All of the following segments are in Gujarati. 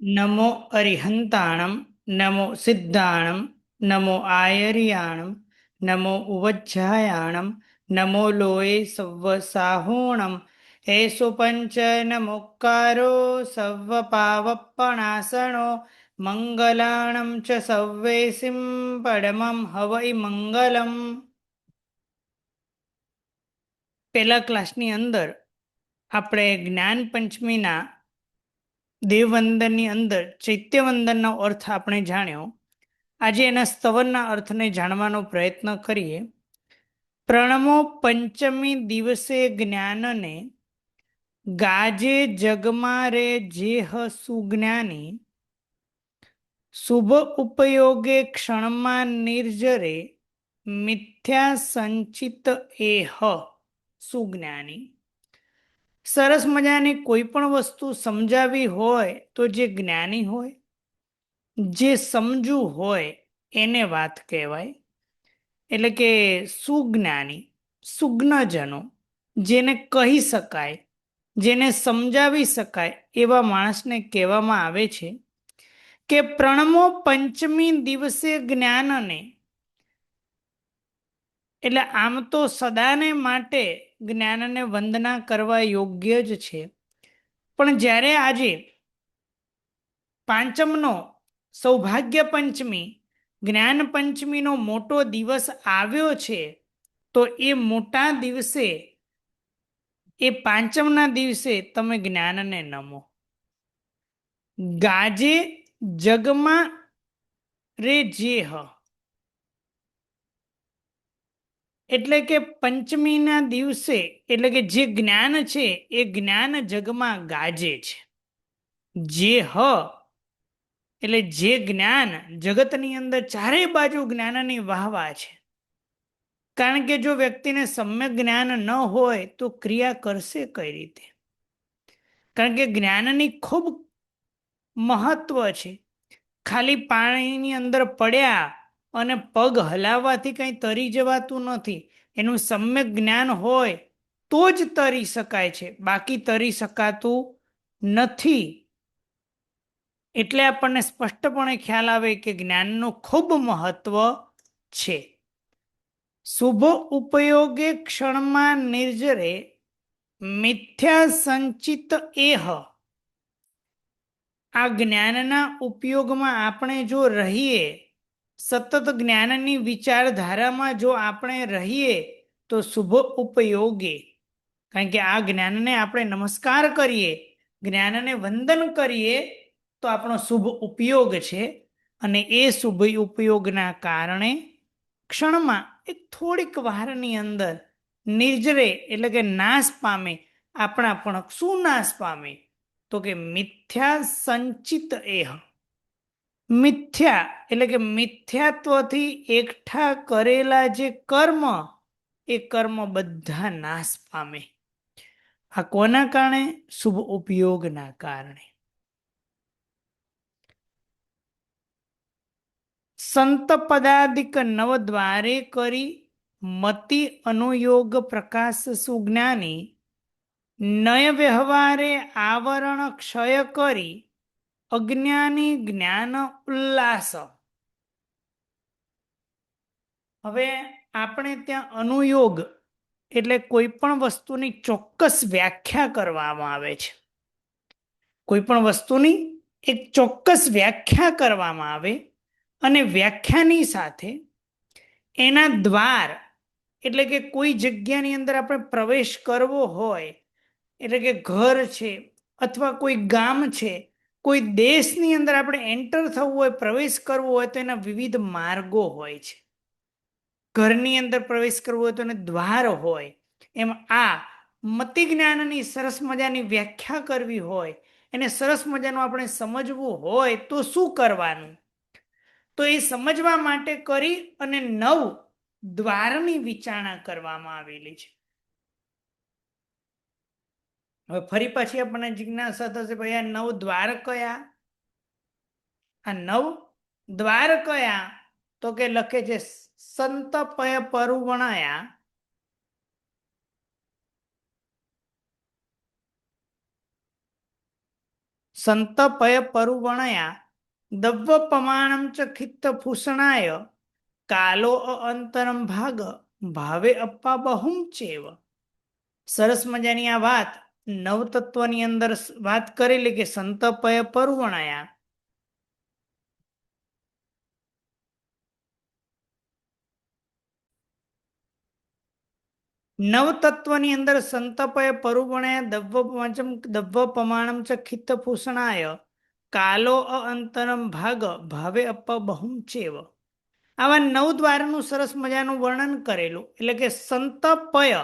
નમો અરિહંતાણમ, નમો સિદ્ધાણમ, નમો આયર્યાણમ, નમો ઉવજ્જાયાણમ, નમો લોય સવ્વ સાહૂણમ, એસો પંચ નમોકારો સવ્વ પાવપણાસણો, મંગલાણમ ચ સવ્વેસિમ પડમમ હવૈ મંગલમ. પેલા ક્લાસની અંદર આપણે જ્ઞાન પંચમીના દેવવંદનની અંદર ચૈત્યવંદનનો અર્થ આપણે જાણ્યો. આજે એના સ્તવનના અર્થને જાણવાનો પ્રયત્ન કરીએ. પ્રણમો પંચમી દિવસે જ્ઞાનને, ગાજે જગમાં રે જેહ સુજ્ઞાની, શુભ ઉપયોગે ક્ષણમાં નિર્જરે, મિથ્યા સંચિત એહ સુજ્ઞાની. સરસ મજાની કોઈ પણ વસ્તુ સમજાવી હોય તો જે જ્ઞાની હોય, જે સમજુ હોય એને વાત કહેવાય. એટલે કે સુજ્ઞાની, સુજ્ઞજનો, જેને કહી શકાય, જેને સમજાવી શકાય એવા માણસને કહેવામાં આવે છે કે પ્રણમો પંચમી દિવસે જ્ઞાનને. એટલે આમ તો સદાને માટે જ્ઞાનને વંદના કરવા યોગ્ય જ છે, પણ જ્યારે આજે પાંચમનો સૌભાગ્ય પંચમી, જ્ઞાન પંચમીનો મોટો દિવસ આવ્યો છે, તો એ મોટા દિવસે, એ પાંચમના દિવસે તમે જ્ઞાનને નમો. ગાજે જગમાં રે જેહ, એટલે કે પંચમીના દિવસે, એટલે કે જે જ્ઞાન છે એ જ્ઞાન જગમાં ગાજે છે. જે હ એટલે જે જ્ઞાન જગતની અંદર ચારે બાજુ જ્ઞાનની વાહવા છે. કારણ કે જો વ્યક્તિને સમ્યક જ્ઞાન ન હોય તો ક્રિયા કરશે કઈ રીતે? કારણ કે જ્ઞાનની ખૂબ મહત્વ છે. ખાલી પાણીની અંદર પડ્યા અને પગ હલાવવાથી કંઈ તરી જવાતું નથી. એનું સમ્યક જ્ઞાન હોય તો જ તરી શકાય છે, બાકી તરી શકાતું નથી. એટલે આપણને સ્પષ્ટપણે ખ્યાલ આવે કે જ્ઞાનનું ખૂબ મહત્વ છે. શુભ ઉપયોગે ક્ષણમાં નિર્જરે, મિથ્યા સંચિત એહ. આ જ્ઞાનના ઉપયોગમાં આપણે જો રહીએ, સતત જ્ઞાનની વિચારધારામાં જો આપણે રહીએ તો શુભ ઉપયોગે. કારણ કે આ જ્ઞાનને આપણે નમસ્કાર કરીએ, જ્ઞાનને વંદન કરીએ તો આપણો શુભ ઉપયોગ છે. અને એ શુભ ઉપયોગના કારણે ક્ષણમાં એક થોડીક વારની અંદર નિર્જરે એટલે કે નાશ પામે. આપણા પણ શું નાશ પામે? તો કે મિથ્યા સંચિત એહ. મિથ્યા એટલે કે મિથ્યાત્વથી એકઠા કરેલા જે કર્મ, એ કર્મ બધા નાશ પામે. આ કોના કારણે? શુભ ઉપયોગના કારણે. સંત પદાદિક નવ દ્વારે કરી, મતિ અનુયોગ પ્રકાશ સુજ્ઞાની, નય વ્યવહારે આવરણ ક્ષય કરી, અજ્ઞાની જ્ઞાન ઉલ્લાસ. હવે આપણે ત્યાં અનુયોગ એટલે કોઈ પણ વસ્તુની ચોક્કસ વ્યાખ્યા કરવામાં આવે છે. કોઈ પણ વસ્તુની એક ચોક્કસ વ્યાખ્યા કરવામાં આવે અને વ્યાખ્યાની સાથે એના દ્વાર, એટલે કે કોઈ જગ્યાની અંદર આપણે પ્રવેશ કરવો હોય, એટલે કે ઘર છે અથવા કોઈ ગામ છે, કોઈ દેશની અંદર આપણે એન્ટર થવું હોય, પ્રવેશ કરવો હોય તો એના વિવિધ માર્ગો હોય છે. ઘરની અંદર પ્રવેશ કરવો હોય તો એને દ્વાર હોય. એમ આ મતિ જ્ઞાનની સરસ મજાની વ્યાખ્યા કરવી હોય, એને સરસ મજાનું આપણે સમજવું હોય તો શું કરવાનું? તો એ સમજવા માટે કરી અને નવ દ્વારની વિચારણા કરવામાં આવેલી છે. હવે ફરી પાછી આપણને જિજ્ઞાસા થશે, ભાઈ આ નવ દ્વાર કયા? આ નવ દ્વાર કયા? તો કે લખે છે સંત પય પરુવણાયા, સંતપય પરુવણયા દવ્વ પમાણમ ચ ખિત્ત ભૂષણાય કાલો અંતરમ ભાગ ભાવે અપ્પા બહુમ ચેવ. સરસ મજાની આ વાત નવતત્વની અંદર વાત કરેલી કે સંતપય પરુવણયા. નવતત્વની અંદર સંતપય પરુવણયા દવ્વ પમાણમ ચ ખિત્ત ભૂષણાય કાલો અંતરમ ભાગ ભાવે અપ્પા બહુમ ચેવ. આવા નવ દ્વારનું સરસ મજાનું વર્ણન કરેલું. એટલે કે સંતપય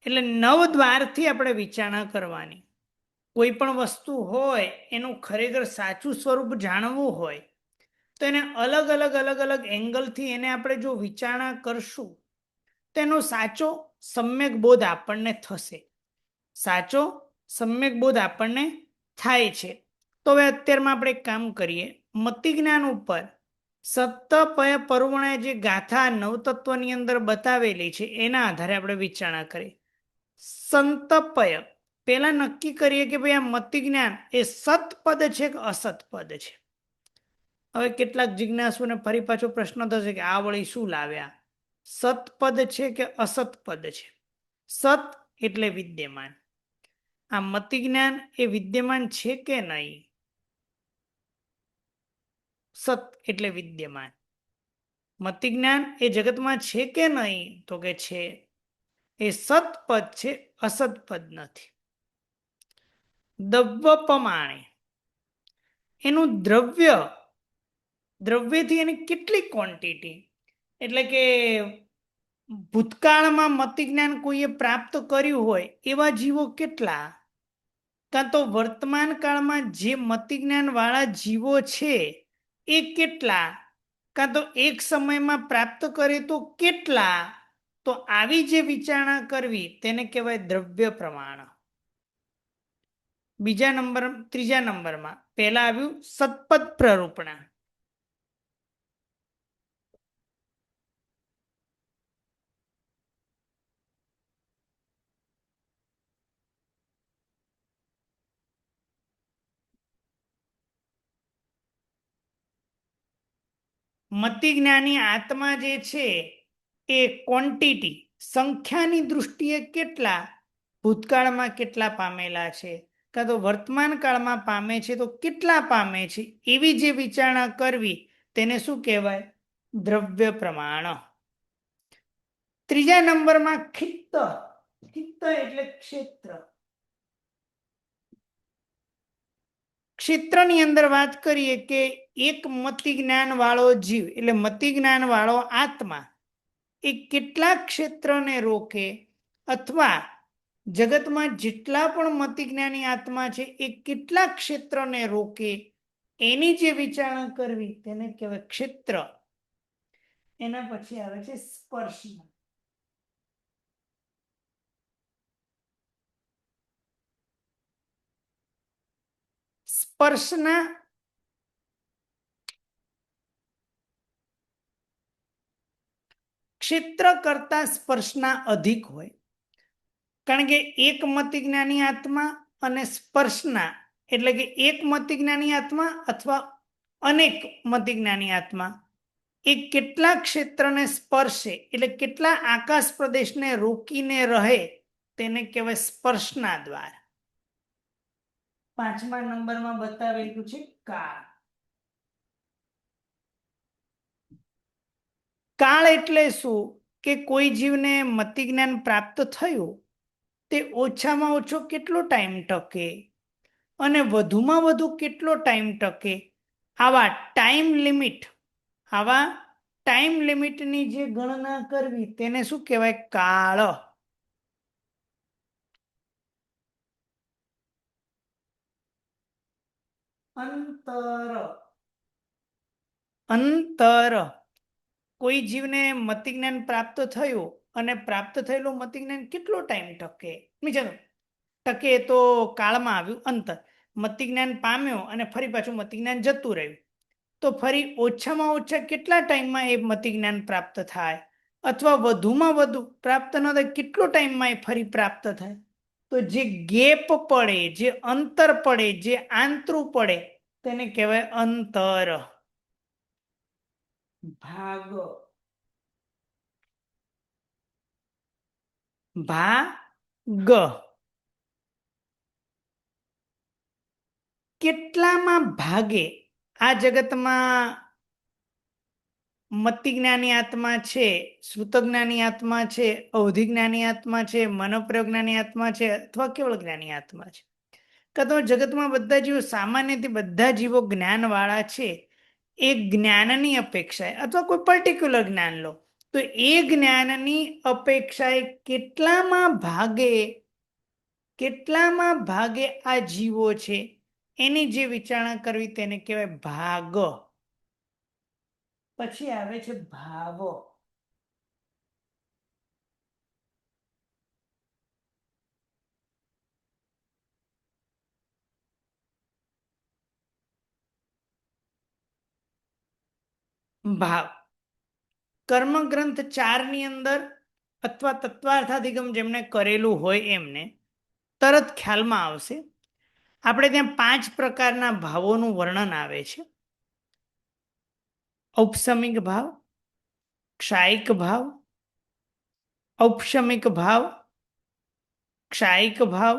એટલે નવ દ્વારથી આપણે વિચારણા કરવાની. કોઈ પણ વસ્તુ હોય એનું ખરેખર સાચું સ્વરૂપ જાણવું હોય તો એને અલગ અલગ અલગ અલગ એંગલથી એને આપણે જો વિચારણા કરશું તેનો સાચો સમ્યક બોધ આપણને થશે. સાચો સમ્યક બોધ આપણને થાય છે. તો હવે અત્યારમાં આપણે એક કામ કરીએ. મતિ જ્ઞાન ઉપર સત્તપય પરુવણે જે ગાથા નવતત્વની અંદર બતાવેલી છે એના આધારે આપણે વિચારણા કરીએ. સંતપય પેલા નક્કી કરીએ કે ભાઈ આ મતિ જ્ઞાન એ સતપદ છે કે અસતપદ છે. હવે કેટલાક જિજ્ઞાસુને ફરી પાછો પ્રશ્ન થશે કે આ વળી શું લાવ્યા, સતપદ છે કે અસતપદ છે? સત એટલે વિદ્યમાન. આ મતિ જ્ઞાન એ વિદ્યમાન છે કે નહીં? સત એટલે વિદ્યમાન. મતિ જ્ઞાન એ જગતમાં છે કે નહીં? તો કે છે. એ સતપદ છે, અસતપદ નથી. દવ્વ પમાણે એનું દ્રવ્યથી એની કેટલી ક્વોન્ટિટી, એટલે કે ભૂતકાળમાં મતિ જ્ઞાન કોઈએ પ્રાપ્ત કર્યું હોય એવા જીવો કેટલા, કાં તો વર્તમાન કાળમાં જે મતિ જ્ઞાન વાળા જીવો છે એ કેટલા, કાં તો એક સમયમાં પ્રાપ્ત કરે તો કેટલા. તો આવી જે વિચારણા કરવી તેને કહેવાય દ્રવ્ય પ્રમાણ. ત્રીજા નંબરમાં પહેલા આવ્યું સતપદ પ્રરૂપણા. મતિ જ્ઞાની આત્મા જે છે એ ક્વોન્ટિટી સંખ્યાની દૃષ્ટિએ કેટલા, ભૂતકાળમાં કેટલા પામેલા છે, કાં તો વર્તમાન કાળમાં પામે છે તો કેટલા પામે છે, એવી જે વિચારણા કરવી તેને શું કહેવાય? દ્રવ્ય પ્રમાણ. ત્રીજા નંબરમાં ખિત્ત. ખિત્ત એટલે ક્ષેત્ર. ક્ષેત્રની અંદર વાત કરીએ કે એક મતિ જ્ઞાન વાળો જીવ એટલે મતિ જ્ઞાન વાળો આત્મા એ કેટલા ક્ષેત્રને રોકે, અથવા જગતમાં જેટલા પણ મતિ જ્ઞાની આત્મા છે એ કેટલા ક્ષેત્રને રોકે, એની જે વિચારણા કરવી તેને કહેવાય ક્ષેત્ર. એના પછી આવે છે સ્પર્શ. સ્પર્શના ક્ષેત્ર કરતા સ્પર્શના અધિક હોય. કારણ કે એક મતિ જ્ઞાની આત્મા અને સ્પર્શના એટલે કે એક મતિ જ્ઞાની આત્મા અથવા અનેક મતિ જ્ઞાની આત્મા એ કેટલા ક્ષેત્રને સ્પર્શે એટલે કેટલા આકાશ પ્રદેશને રોકીને રહે તેને કહેવાય સ્પર્શના દ્વાર. પાંચમા નંબરમાં બતાવેલું છે કાળ. કાળ એટલે શું કે કોઈ જીવને મતિ જ્ઞાન પ્રાપ્ત થયું તે ઓછામાં ઓછો કેટલો ટાઈમ ટકે અને વધુમાં વધુ કેટલો ટાઈમ ટકે, આવા ટાઈમ લિમિટની જે ગણના કરવી તેને શું કહેવાય? કાળ. અંતર કોઈ જીવને મતિ જ્ઞાન પ્રાપ્ત થયું અને પ્રાપ્ત થયેલું મતિ જ્ઞાન કેટલો ટાઈમ ટકે, ટકે તો કાળમાં આવ્યું અંતર. મતિ જ્ઞાન પામ્યો અને ફરી પાછું મતિ જ્ઞાન જતું રહ્યું તો ફરી ઓછામાં ઓછા કેટલા ટાઈમમાં એ મતિ જ્ઞાન પ્રાપ્ત થાય, અથવા વધુમાં વધુ પ્રાપ્ત ન થાય કેટલો ટાઈમમાં એ ફરી પ્રાપ્ત થાય. તો જે ગેપ પડે, જે અંતર પડે, જે આંતરું પડે તેને કહેવાય અંતર. ભાગ, ભાગ. કેટલામાં ભાગે આ જગતમાં મતિ જ્ઞાની આત્મા છે, શ્રુત જ્ઞાની આત્મા છે, અવધિ જ્ઞાની આત્મા છે, મનોપ્રયોગ જ્ઞાની આત્મા છે અથવા કેવળ જ્ઞાની આત્મા છે? કાં તો જગતમાં બધા જીવો, સામાન્યથી બધા જીવો જ્ઞાન વાળા છે, એ જ્ઞાનની અપેક્ષાએ અથવા કોઈ પર્ટિક્યુલર જ્ઞાન લો તો એ જ્ઞાનની અપેક્ષાએ કેટલામાં ભાગે આ જીવો છે એની જે વિચારણા કરવી તેને કહેવાય ભાગ. પછી આવે છે ભાવ. ભાવ કર્મગ્રંથ 4 ની અંદર અથવા તત્વાર્થાધિગમ જેમને કરેલું હોય એમને તરત ખ્યાલમાં આવશે. આપણે ત્યાં 5 પ્રકારના ભાવોનું વર્ણન આવે છે. ઔપસમિક ભાવ, ક્ષાયિક ભાવ, ઔપશમિક ભાવ, ક્ષાયિક ભાવ,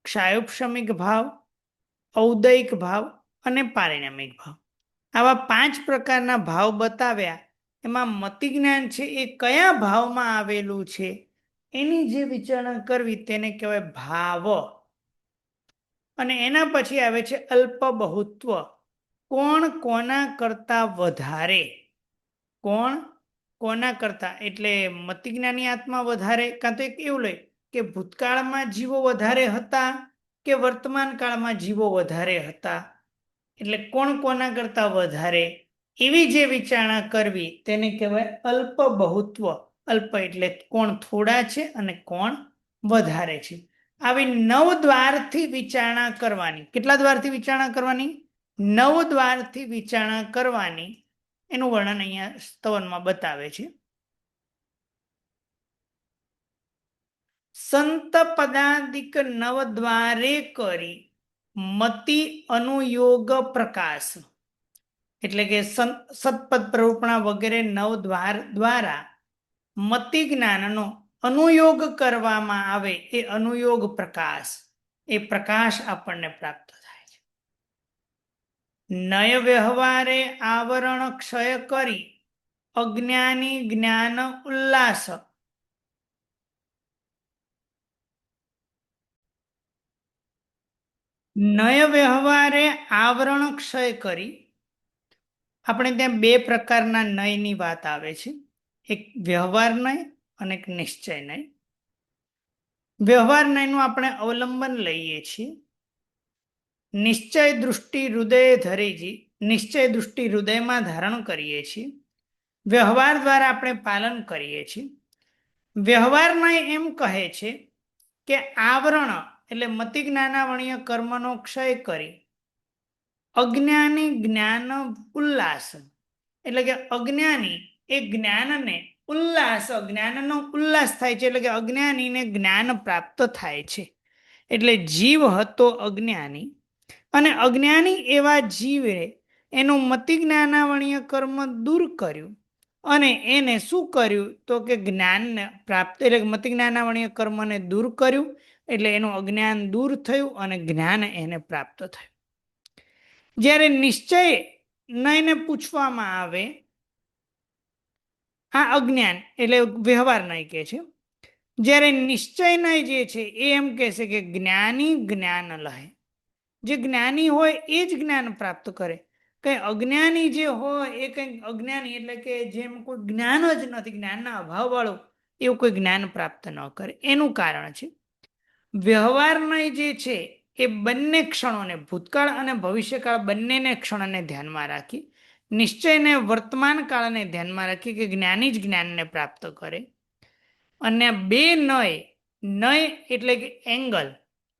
ક્ષાયોપશમિક ભાવ, ઔદયિક ભાવ અને પારિણામિક ભાવ. આવા 5 પ્રકારના ભાવ બતાવ્યા. એમાં મતિ જ્ઞાન છે એ કયા ભાવમાં આવેલું છે એની જે વિચારણા કરવી તેને કહેવાય ભાવ. અને એના પછી આવે છે અલ્પ બહુત્વ. કોણ કોના કરતા વધારે, કોણ કોના કરતા, એટલે મતિ જ્ઞાની આત્મા વધારે, કાં તો એક એવું લે કે ભૂતકાળમાં જીવો વધારે હતા કે વર્તમાન કાળમાં જીવો વધારે હતા, એટલે કોણ કોના કરતા વધારે, એવી જે વિચારણા કરવી તેને કહેવાય અલ્પ બહુત્વ. અલ્પ એટલે કોણ થોડા છે અને કોણ વધારે છે. આવી 9 દ્વારથી વિચારણા કરવાની. કેટલા દ્વારથી વિચારણા કરવાની? 9 દ્વારથી વિચારણા કરવાની. એનું વર્ણન અહીંયા સ્તવનમાં બતાવે છે. સંત પદાધિક 9 દ્વારે કરી મતિ અનુયોગ પ્રકાશ, એટલે કે સતપદ પ્રરૂપણા વગેરે 9 દ્વાર દ્વારા મતિ જ્ઞાનનો અનુયોગ કરવામાં આવે એ અનુયોગ પ્રકાશ, એ પ્રકાશ આપણને પ્રાપ્ત થાય છે. નય વ્યવહારે આવરણ ક્ષય કરી અજ્ઞાની જ્ઞાન ઉલ્લાસ. નય વ્યવહારે આવરણ ક્ષય કરી, આપણે ત્યાં 2 પ્રકારના નયની વાત આવે છે. એક વ્યવહાર નય અને એક નિશ્ચય નય. વ્યવહાર નયનું આપણે અવલંબન લઈએ છીએ. નિશ્ચય દૃષ્ટિ હૃદય ધરેજી, નિશ્ચય દૃષ્ટિ હૃદયમાં ધારણ કરીએ છીએ. વ્યવહાર દ્વારા આપણે પાલન કરીએ છીએ. વ્યવહાર નય એમ કહે છે કે આવરણ એટલે મતિ જ્ઞાનાવણીય કર્મનો ક્ષય કરી અજ્ઞાની જ્ઞાન ઉલ્લાસ, એટલે કે અજ્ઞાની એ જ્ઞાનને ઉલ્લાસ, જ્ઞાનનો ઉલ્લાસ થાય છે, એટલે કે અજ્ઞાનીને જ્ઞાન પ્રાપ્ત થાય છે. એટલે જીવ હતો અજ્ઞાની અને અજ્ઞાની એવા જીવે એનું મતિ જ્ઞાનાવણીય કર્મ દૂર કર્યું અને એને શું કર્યું તો કે જ્ઞાનને પ્રાપ્ત, એટલે મતિ જ્ઞાનાવણીય કર્મને દૂર કર્યું, એટલે એનું અજ્ઞાન દૂર થયું અને જ્ઞાન એને પ્રાપ્ત થયું. જ્યારે નિશ્ચય નયને પૂછવામાં આવે, આ અજ્ઞાન એટલે વ્યવહાર નય કહે છે. જ્યારે નિશ્ચય નય જે છે એ એમ કહેશે કે જ્ઞાની જ્ઞાન લહે. જે જ્ઞાની હોય એ જ જ્ઞાન પ્રાપ્ત કરે. કઈ અજ્ઞાની જે હોય એ કઈ અજ્ઞાની એટલે કે જેમ કોઈ જ્ઞાન જ નથી, જ્ઞાનના અભાવ વાળું, એવું કોઈ જ્ઞાન પ્રાપ્ત ન કરે. એનું કારણ છે વ્યવહાર નય જે છે એ બંને ક્ષણોને, ભૂતકાળ અને ભવિષ્યકાળ બંનેને ક્ષણોને ધ્યાનમાં રાખી, નિશ્ચયને વર્તમાન કાળને ધ્યાનમાં રાખી કે જ્ઞાની જ જ્ઞાનને પ્રાપ્ત કરે. અને 2 નય, નય એટલે કે એંગલ,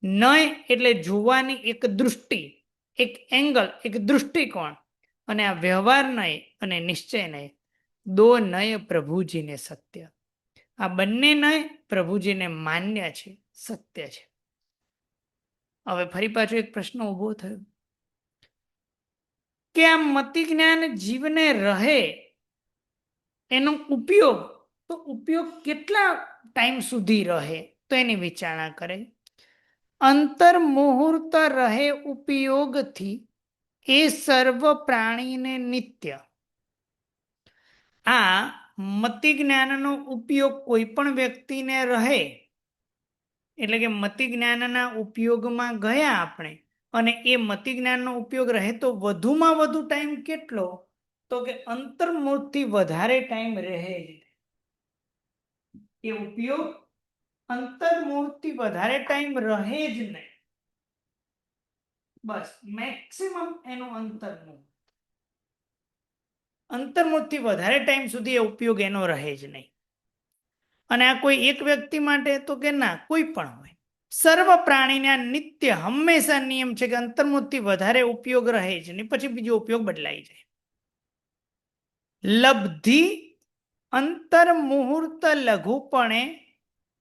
નય એટલે જોવાની એક દૃષ્ટિ, એક એંગલ, એક દૃષ્ટિકોણ. અને આ વ્યવહાર નય અને નિશ્ચય નય, 2 નય પ્રભુજીને સત્ય. આ બંને નય પ્રભુજીને માન્ય છે, સત્ય છે. હવે ફરી પાછો એક પ્રશ્ન ઉભો થયો કે આ મતિ જ્ઞાન જીવને રહે એનો ઉપયોગ, તો ઉપયોગ કેટલા ટાઈમ સુધી રહે, તો એની વિચારણા કરે. અંતર મુહૂર્ત રહે ઉપયોગથી એ સર્વ પ્રાણીને નિત્ય. આ મતિ જ્ઞાનનો ઉપયોગ કોઈ પણ વ્યક્તિને રહે, એટલે કે મતિ જ્ઞાનના ઉપયોગમાં ગયા આપણે, અને એ મતિ જ્ઞાનનો ઉપયોગ રહે તો વધુમાં વધુ ટાઈમ કેટલો, તો કે અંતર્મુહૂર્તથી વધારે ટાઈમ રહે જ. એ ઉપયોગ અંતર્મુહૂર્તથી વધારે ટાઈમ રહે જ નહીં. બસ મેક્સિમમ એનું અંતર્મુહૂર્તથી વધારે ટાઈમ સુધી એ ઉપયોગ એનો રહે જ નહીં. અને આ કોઈ એક વ્યક્તિ માટે, તો કે ના, કોઈ પણ હોય. સર્વ પ્રાણીને આ નિત્ય હંમેશા નિયમ છે કે અંતર્મુહૂર્તથી વધારે ઉપયોગ રહે જ નહીં, પછી બીજો ઉપયોગ બદલાઈ જાય. લબ્ધિ અંતર મુહૂર્ત લઘુપણે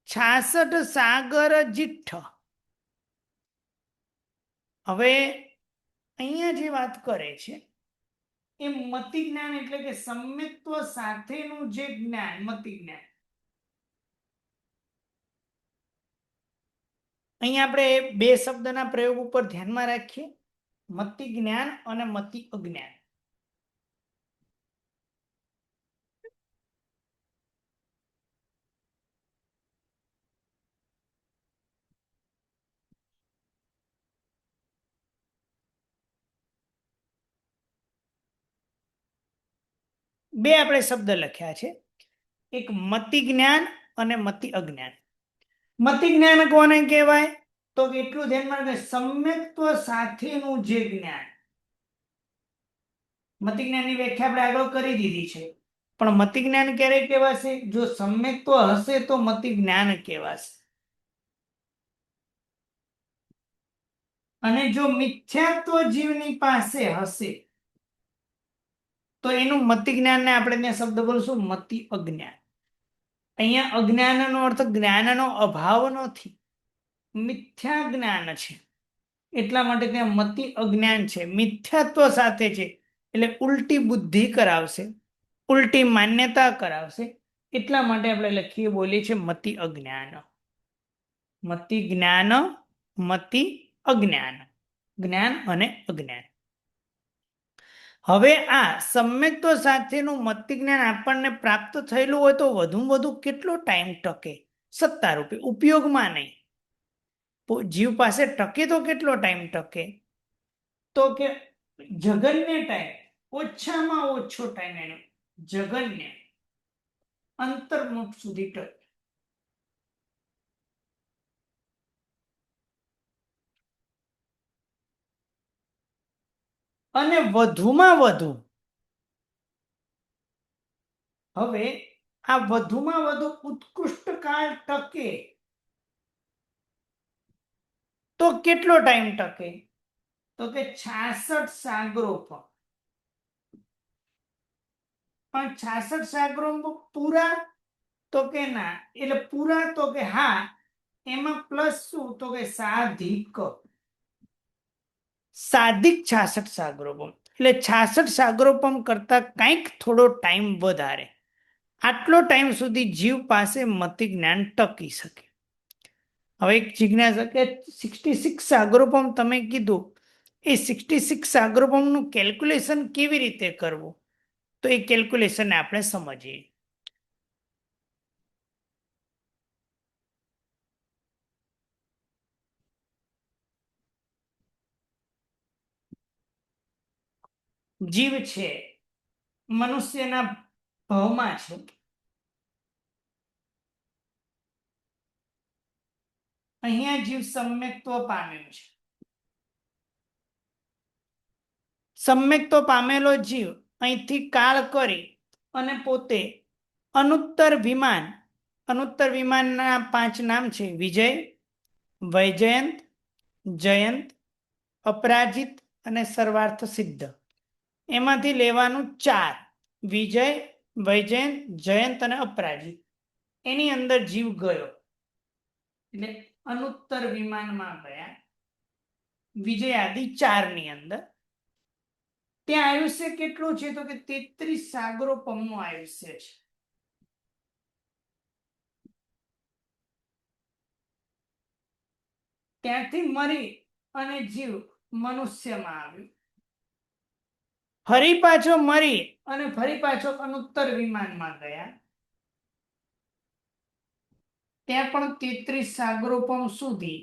66 સાગર જીઠ્ઠ. હવે અહીંયા જે વાત કરે છે એ મતિ જ્ઞાન એટલે કે સમ્યક્ત્વ સાથેનું જે જ્ઞાન, મતિ જ્ઞાન. અહીંયા આપણે બે શબ્દના પ્રયોગ ઉપર ધ્યાનમાં રાખીએ, મતિ જ્ઞાન અને મતિ અજ્ઞાન. બે આપણે શબ્દ લખ્યા છે, એક મતિ જ્ઞાન અને મતિ અજ્ઞાન. મતિ જ્ઞાન કોને કહેવાય, તો એટલું ધ્યાનમાં રાખે, સમ્યક્ત્વ સાથેનું જે જ્ઞાન. મતિ જ્ઞાનની વ્યાખ્યા આપણે આગળ કરી દીધી છે, પણ મતિ જ્ઞાન ક્યારે કહેવાશે, જો સમ્યક્ત્વ હશે તો મતિ જ્ઞાન કહેવાશે. અને જો મિથ્યાત્વ જીવની પાસે હશે તો એનું મતિ જ્ઞાનને આપણે ત્યાં શબ્દ બોલશું મતિ અજ્ઞાન. અહીંયા અજ્ઞાનનો અર્થ જ્ઞાનનો અભાવ નથી, મિથ્યા જ્ઞાન છે, એટલા માટે ત્યાં મતિ અજ્ઞાન છે. મિથ્યાત્વ સાથે છે એટલે ઉલટી બુદ્ધિ કરાવશે, ઉલટી માન્યતા કરાવશે, એટલા માટે આપણે લખીએ, બોલીએ છીએ મતિ અજ્ઞાન. મતિ જ્ઞાન, મતિ અજ્ઞાન, જ્ઞાન અને અજ્ઞાન. હવે આ સમ્યક્ત્વ સાથેનું મતિ જ્ઞાન આપણને પ્રાપ્ત થયેલું હોય તો વધુમાં વધુ કેટલો ટાઈમ ટકે, સત્તારૂપે, ઉપયોગમાં નહીં. જીવ પાસે ટકે તો કેટલો ટાઈમ ટકે, તો કે જગન્ય ટાઈમ, ઓછામાં ઓછો ટાઈમ એનો જગન્ય અંતર્મુખ સુધી ટકે. અને વધુમાં વધુ, હવે આ વધુમાં વધુ ઉત્કૃષ્ટ કાળ ટકે તો કેટલો ટાઈમ ટકે, તો કે 66 સાગરો. પણ 66 સાગરો પૂરા, તો કે ના, એટલે પૂરા તો કે હા, એમાં પ્લસ શું, તો કે સાધિક. સાધિક 66 સાગરોપમ, એટલે 66 સાગરોપમ કરતા કંઈક થોડો ટાઈમ વધારે. આટલો ટાઈમ સુધી જીવ પાસે મતિ જ્ઞાન ટકી શકે. હવે એક જિજ્ઞાસા કે 66 સાગરોપમ તમે કીધું, એ 66 સાગરોપમનું કેલ્ક્યુલેશન કેવી રીતે કરવું, તો એ કેલ્ક્યુલેશન આપણે સમજીએ. જીવ છે મનુષ્યના ભાવમાં છે, અહીંયા જીવ સમ્યક્ત્વ પામ્યો છે. સમ્યક્ત્વ પામેલો જીવ અહીંથી કાળ કરી અને પોતે અનુત્તર વિમાન, અનુત્તર વિમાનના 5 નામ છે, વિજય, વૈજયંત, જયંત, અપરાજિત અને સર્વાર્થ સિદ્ધ. એમાંથી લેવાનું 4, વિજય, વૈજયંત, જયંત અને અપરાજિત. એની અંદર જીવ ગયો, એટલે અનુત્તર વિમાનમાં ગયા વિજયાદિ 4 ની અંદર. ત્યાં આયુષ્ય કેટલું છે તો કે 33 સાગરોપમનું આયુષ્ય છે. ત્યાંથી મરી અને જીવ મનુષ્યમાં આવ્યું. ફરી પાછો મરી અને ફરી પાછો અનુત્તર વિમાનમાં ગયા. ત્યાં પણ 33 સાગરોપમ સુધી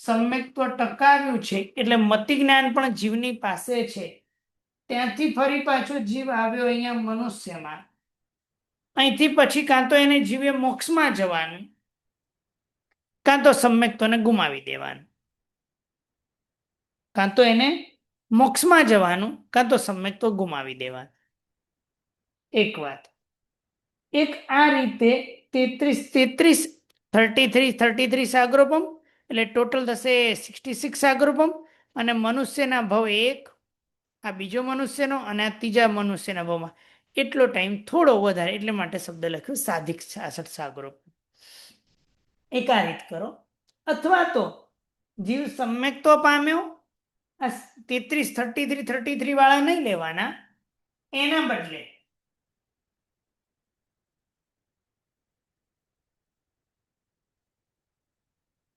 સમ્યક્ત્વ ટકાવ્યું છે, એટલે મતિ જ્ઞાન પણ જીવની પાસે છે. ત્યાંથી ફરી પાછો જીવ આવ્યો અહીંયા મનુષ્યમાં. અહીંથી પછી કાં તો એને જીવે મોક્ષમાં જવાનું, કાં તો સમ્યક્ત્વને ગુમાવી દેવાનું. કાં તો એને મોક્ષમાં જવાનું, કાં તો સમ્યક્ત્વ ગુમાવી દેવાનું. એક વાત. એક આ રીતે 33 સાગરોપમ, એટલે ટોટલ થશે 66 સાગરોપમ. અને મનુષ્યના ભવ એક, આ બીજો મનુષ્યનો, અને આ ત્રીજા મનુષ્યના ભવમાં એટલો ટાઈમ થોડો વધારે, એટલે માટે શબ્દ લખ્યો સાધિક 66 સાગરોપમ. એક આ રીત કરો. અથવા તો જીવ સમ્યક્ત્વ પામ્યો, આ 33 વાળા નહીં લેવાના, એના બદલે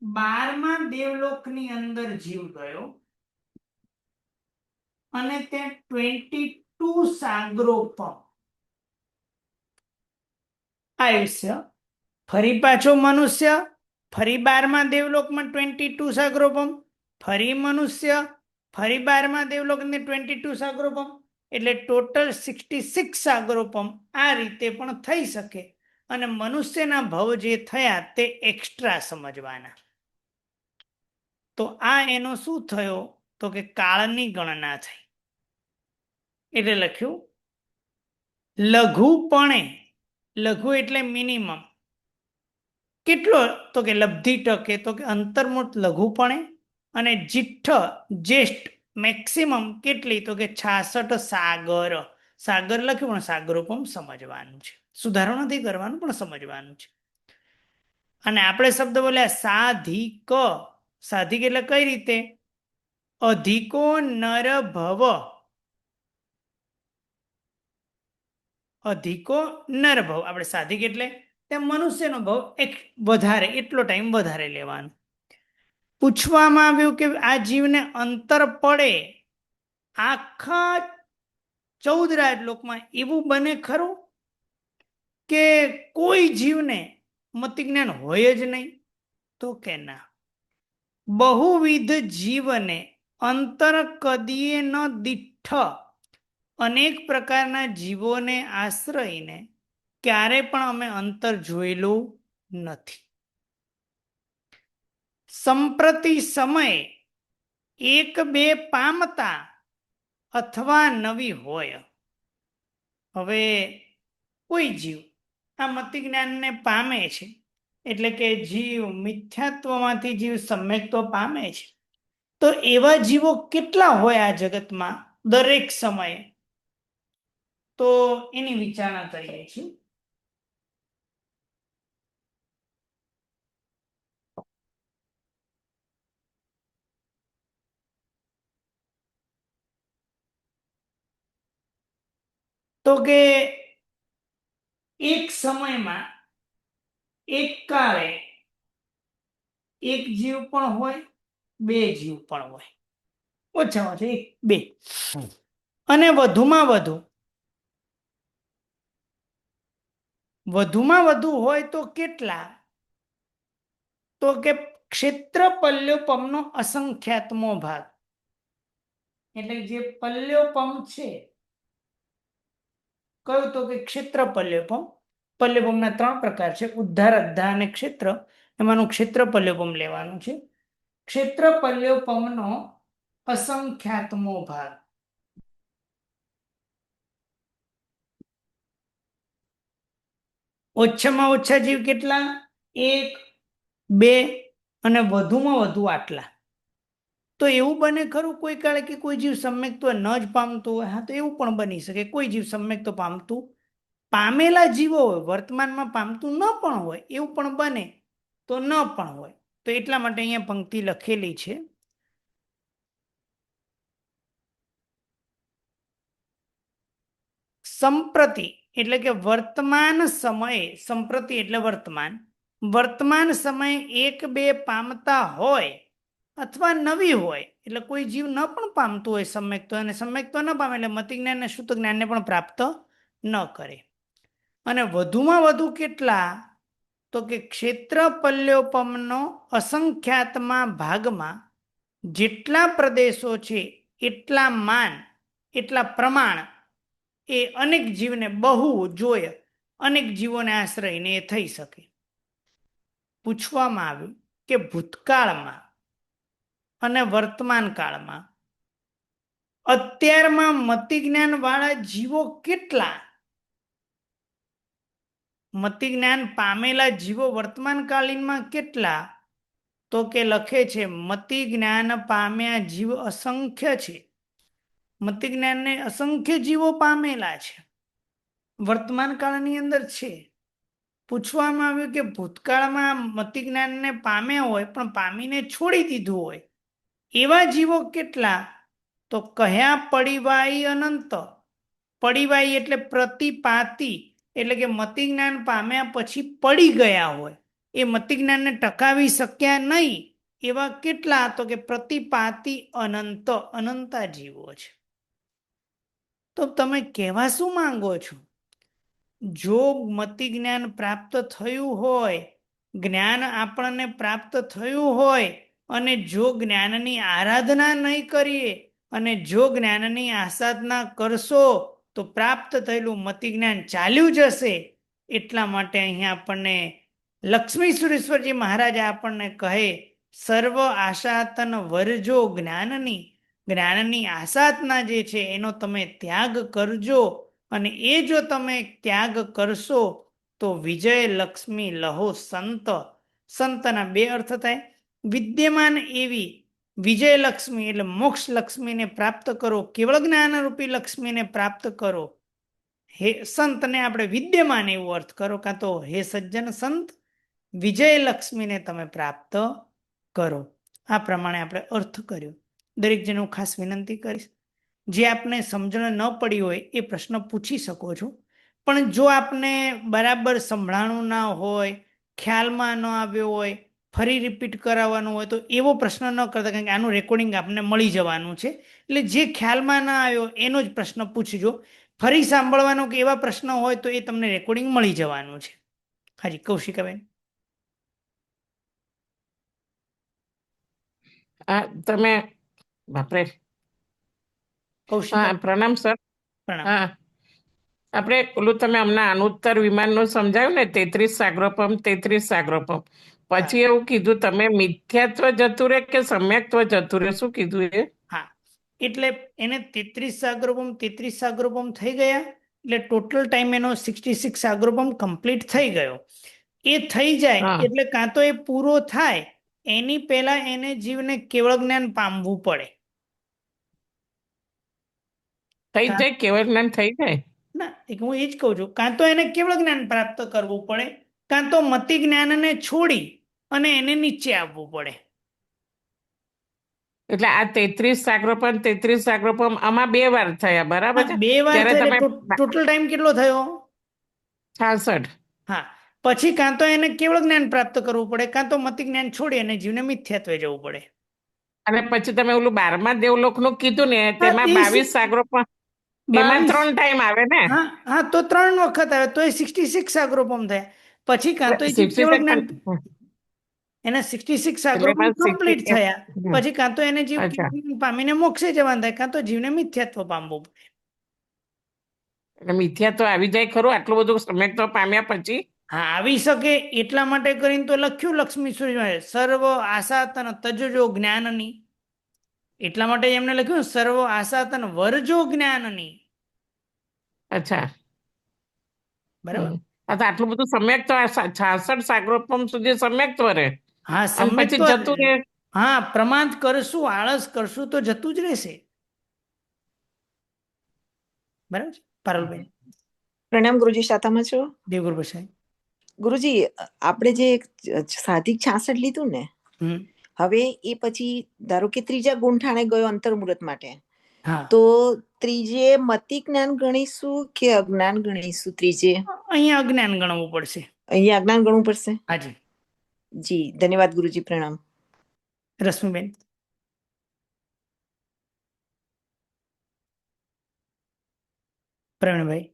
12મા દેવલોકની અંદર જીવ ગયો અને ત્યાં 22 સાગરોપમ આયુષ્ય. ફરી પાછો મનુષ્ય, ફરી 12મા દેવલોકમાં 22 સાગરોપમ, ફરી મનુષ્ય, ફરી 12મા દેવલોકને 22 સાગરોપમ, એટલે ટોટલ 66 સાગરોપમ. આ રીતે પણ થઈ શકે. અને મનુષ્યના ભવ જે થયા તે એક્સ્ટ્રા સમજવાના. તો આ એનો શું થયો તો કે કાળની ગણના થઈ. એટલે લખ્યું લઘુપણે. લઘુ એટલે મિનિમમ. કેટલો તો કે લબ્ધિ ટકે તો કે અંતર્મુખ લઘુપણે. અને જીઠ્ઠ જ્યેષ્ઠ મેક્સિમમ કેટલી તો કે 66 સાગર. સાગર લખ્યું પણ સાગરોપમ સમજવાનું છે. સુધારો નથી કરવાનું, પણ સમજવાનું છે. અને આપણે શબ્દ બોલ્યા સાધિક. સાધિક એટલે કઈ રીતે? અધિકો નર ભવ. અધિકો નર ભવ. આપણે સાધિક એટલે ત્યાં મનુષ્યનો ભવ એક વધારે, એટલો ટાઈમ વધારે લેવાનો. પૂછવામાં આવ્યું કે આ જીવને અંતર પડે આખા 14 રાજલોકમાં, એવું બને ખરું કે કોઈ જીવને મતિ જ્ઞાન હોય જ નહીં? તો કે ના. બહુવિધ જીવને અંતર કદીએ ન દીઠ. અનેક પ્રકારના જીવોને આશ્રયને ક્યારે પણ અમે અંતર જોયેલું નથી. સંપ્રતિ સમય એક બે પામતા અથવા નવી હોય. હવે કોઈ જીવ આ મતિ જ્ઞાનને પામે છે, એટલે કે જીવ મિથ્યાત્વમાંથી જીવ સમ્યક્ત્વ પામે છે, તો એવા જીવો કેટલા હોય આ જગતમાં દરેક સમયે? તો એની વિચારણા કરીએ છીએ. તો કે એક સમયમાં એક કાળે એક જીવ પણ હોય, બે જીવ પણ હોય, ઓછામાં ઓછા એક બે, અને વધુમાં વધુ હોય તો કેટલા? તો કે ક્ષેત્રપલ્યોપમનો અસંખ્યાતમો ભાગ. એટલે જે પલ્યોપમ છે, કયું તો કે ક્ષેત્રપલ્યોપમ. પલ્યોપમના 3 પ્રકાર છે, ઉદ્ધાર, અદ્ધા અને ક્ષેત્ર. એમાંનું ક્ષેત્રપલ્યોપમ લેવાનું છે. ક્ષેત્રપલ્યોપમનો અસંખ્યાતમો ભાગ. ઓછામાં ઓછા જીવ કેટલા? 1, 2 અને વધુમાં વધુ આટલા. તો એવું બને ખરું કોઈ કાળે કે કોઈ જીવ સમ્યક્ત્વ ન જ પામતું હોય? હા, તો એવું પણ બની શકે. કોઈ જીવ સમ્યક્ત્વ પામતું, પામેલા જીવો હોય, વર્તમાનમાં પામતું ન પણ હોય, એવું પણ બને. તો ન પણ હોય. તો એટલા માટે અહીંયા પંક્તિ લખેલી છે. સંપ્રતિ એટલે કે વર્તમાન સમયે, સંપ્રતિ એટલે વર્તમાન, વર્તમાન સમયે એક બે પામતા હોય અથવા નવી હોય, એટલે કોઈ જીવ ન પણ પામતું હોય સમ્યક્તો, અને સમ્યક્તો ન પામે એટલે મતિ જ્ઞાન અને શુદ્ધ જ્ઞાનને પણ પ્રાપ્ત ન કરે. અને વધુમાં વધુ કેટલા, તો કે ક્ષેત્રપલ્યોપમનો અસંખ્યાતમાં ભાગમાં જેટલા પ્રદેશો છે એટલા માન, એટલા પ્રમાણ એ અનેક જીવને બહુ જોય, અનેક જીવોને આશ્રયને એ થઈ શકે. પૂછવામાં આવ્યું કે ભૂતકાળમાં અને વર્તમાન કાળમાં અત્યારમાં મતિ જ્ઞાન વાળા જીવો કેટલા? મતિ જ્ઞાન પામેલા જીવો વર્તમાન કાલીનમાં કેટલા? તો કે લખે છે મતિ જ્ઞાન પામ્યા જીવ અસંખ્ય છે. મતિ જ્ઞાનને અસંખ્ય જીવો પામેલા છે, વર્તમાન કાળની અંદર છે. પૂછવામાં આવ્યું કે ભૂતકાળમાં મતિ જ્ઞાનને પામ્યા હોય પણ પામીને છોડી દીધું હોય એવા જીવો કેટલા? તો કહ્યા પડિવાઈ અનંત. પડિવાઈ એટલે પ્રતિપાતી, એટલે કે મતિ જ્ઞાન પામ્યા પછી પડી ગયા હોય, એ મતિ જ્ઞાનને ટકાવી શક્યા નહીં એવા કેટલા? તો કે પ્રતિપાતી અનંત, અનંતા જીવો છે. તો તમે કહેવા શું માંગો છો? જો મતિ જ્ઞાન પ્રાપ્ત થયું હોય, જ્ઞાન આપણને પ્રાપ્ત થયું હોય, અને જો જ્ઞાનની આરાધના નહીં કરીએ અને જો જ્ઞાનની આસાધના કરશો તો પ્રાપ્ત થયેલું મતિ જ્ઞાન ચાલ્યું જશે. એટલા માટે અહીંયા આપણને લક્ષ્મી સુરેશ્વરજી મહારાજ આપણને કહે સર્વ આશાતન વર્જો જ્ઞાનની, જ્ઞાનની આસાધના જે છે એનો તમે ત્યાગ કરજો, અને એ જો તમે ત્યાગ કરશો તો વિજય લક્ષ્મી લહો સંત. સંતના બે અર્થ થાય. વિદ્યમાન એવી વિજય લક્ષ્મી એટલે મોક્ષ લક્ષ્મીને પ્રાપ્ત કરો, કેવળ જ્ઞાનરૂપી લક્ષ્મીને પ્રાપ્ત કરો. હે સંતને આપણે વિદ્યમાન એવો અર્થ કરો, કાં તો હે સજ્જન સંત વિજય લક્ષ્મીને તમે પ્રાપ્ત કરો. આ પ્રમાણે આપણે અર્થ કર્યો. દરેક જણો ખાસ વિનંતી કરીશ, જે આપને સમજણ ન પડી હોય એ પ્રશ્ન પૂછી શકો છો, પણ જો આપને બરાબર સંભળાણું ના હોય, ખ્યાલમાં ન આવ્યો હોય, ફરી રિપીટ કરાવવાનું હોય તો એવો પ્રશ્ન ન કરતા, કારણ કે આનું રેકોર્ડિંગ આપને મળી જવાનું છે. એટલે જે ખ્યાલમાં ના આવ્યો એનો જ પ્રશ્ન પૂછજો. ફરી સાંભળવાનો કે એવા પ્રશ્ન હોય તો એ તમને રેકોર્ડિંગ મળી જવાનું છે. હાજી કૌશિકાબેન. તમે બાપરે. કૌશિક પ્રણામ સર. પ્રણામ. હા, આપણે ઓલું તમે હમણાં અનુત્તર વિમાનનું સમજાયું ને, 33 સાગરોપમ 33 સાગરોપમ, પછી એવું કીધું તમે મિથ્યાત્વ જતું રહે કે સમ્યક્ત્વ જતું રહે, શું કીધું એ? હા, એટલે એને 33 સાગરોપમ 33 સાગરોપમ થઈ ગયા, એટલે ટોટલ ટાઈમ એનો 66 સાગરોપમ કમ્પ્લીટ થઈ ગયો. એ થઈ જાય એટલે કાં તો એ પૂરો થાય એની પહેલા એને જીવને કેવળ જ્ઞાન પામવું પડે. થઈ જાય કેવળ જ્ઞાન થઈ જાય ના, હું એ જ કહું છું, કાં તો એને કેવળ જ્ઞાન પ્રાપ્ત કરવું પડે, કાં તો મતિ જ્ઞાનને છોડી અને એને નીચે આવવું પડે. એટલે આ 33 સાગરોપમ 33 સાગરોપમ આમાં 2 વાર થયા, બરાબર છે? 2 વાર થયા, ટોટલ ટાઈમ કેટલો થયો? 66. હા, પછી કાં તો એને કેવળ જ્ઞાન પ્રાપ્ત કરવું પડે, કાં તો મતિ જ્ઞાન છોડી અને જીવને મિથ્યાત્વે જવું પડે. અને પછી તમે ઓલું 12મા દેવલોકનું કીધું ને, તેમાં 22 સાગરોપમ, એમાં 3 ટાઈમ આવે ને? હા, તો 3 વખત આવે તો એ 66 સાગરોપમ થયા. પછી કાં તો એ જીવ કેવળ જ્ઞાન, એના 66 સાગરોપમ કમ્પ્લીટ થયા, પછી કાં તો એને જીવ પામીને મોક્ષે જવાનું થાય, કાં તો જીવને મિથ્યાત્વ પામવું પડે. એટલે મિથ્યાત્વ આવી જાય ખરું આટલું બધું સમ્યક્ત્વ પામ્યા પછી? હા, આવી શકે. એટલા માટે કરીને તો લખ્યું લક્ષ્મી સૂર્ય સર્વ આશાતન તજજો જ્ઞાનની, એટલા માટે એમને લખ્યું સર્વ આશાતન વર્જો જ્ઞાનની. અચ્છા, બરાબર. આટલું બધું સમ્યક્ત્વ 66 સાગરોપમ સુધી સમ્યક્ત્વ રહે. હા, પછી જતું રહે. હા, પ્રમાદ કરશું, આળસ કરશું તો જતું જ રહેશે. બરાબર છે પારુલબેન? પ્રણામ ગુરુજી, શાતામાં છો? દેવગુરુ સાહેબ. ગુરુજી, આપણે જે સાધિક 66 લીધું ને, હમ હવે એ પછી ધારો કે ત્રીજા ગુંઠાણે ગયો અંતર્મુહૂર્ત માટે, હા તો ત્રીજે મતિ જ્ઞાન ગણીશું કે અજ્ઞાન ગણીશું? ત્રીજે અહીંયા અજ્ઞાન ગણવું પડશે. અહીંયા અજ્ઞાન ગણવું પડશે. હાજી. જી ધન્યવાદ ગુરુજી, પ્રણામ. રશ્મિબેન. પ્રવીણભાઈ.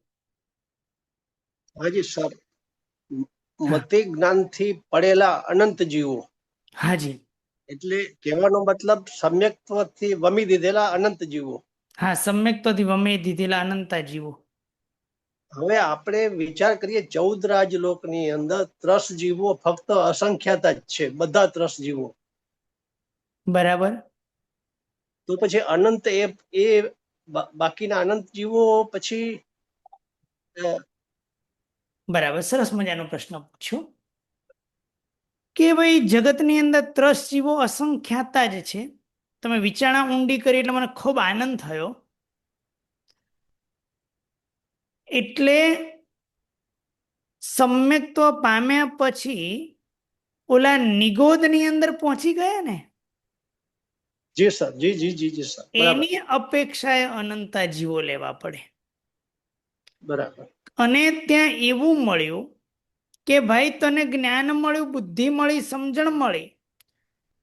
હાજી સર, હા. મતિ જ્ઞાનથી પડેલા અનંત જીવો, હાજી. એટલે કહેવાનો મતલબ સમ્યક્ત્વથી વમી દીધેલા અનંત જીવો. હા, સમ્યક્તોથી વમે દીધેલા અનંતા જીવો. હવે આપણે વિચાર કરીએ 14 રાજલોકની અંદર 30 જીવો ફક્ત અસંખ્યાત જ છે, બધા 30 જીવો. બરાબર. તો પછી અનંત એ બાકીના અનંત જીવો પછી બરાબર, સરસ મજાનો પ્રશ્ન પૂછ્યો કે ભાઈ જગતની અંદર 30 જીવો અસંખ્યાતા જ છે. તમે વિચારણા ઊંડી કરી એટલે મને ખૂબ આનંદ થયો. એટલે સમ્યક્ત્વ પામ્યા પછી ઓલા નિગોદની અંદર પહોંચી ગયા ને, જી સર, જી જી જી જી સર, બરાબર એની અપેક્ષાએ અનંતા જીવો લેવા પડે. બરાબર. અને ત્યાં એવું મળ્યું કે ભાઈ તને જ્ઞાન મળ્યું, બુદ્ધિ મળી, સમજણ મળી,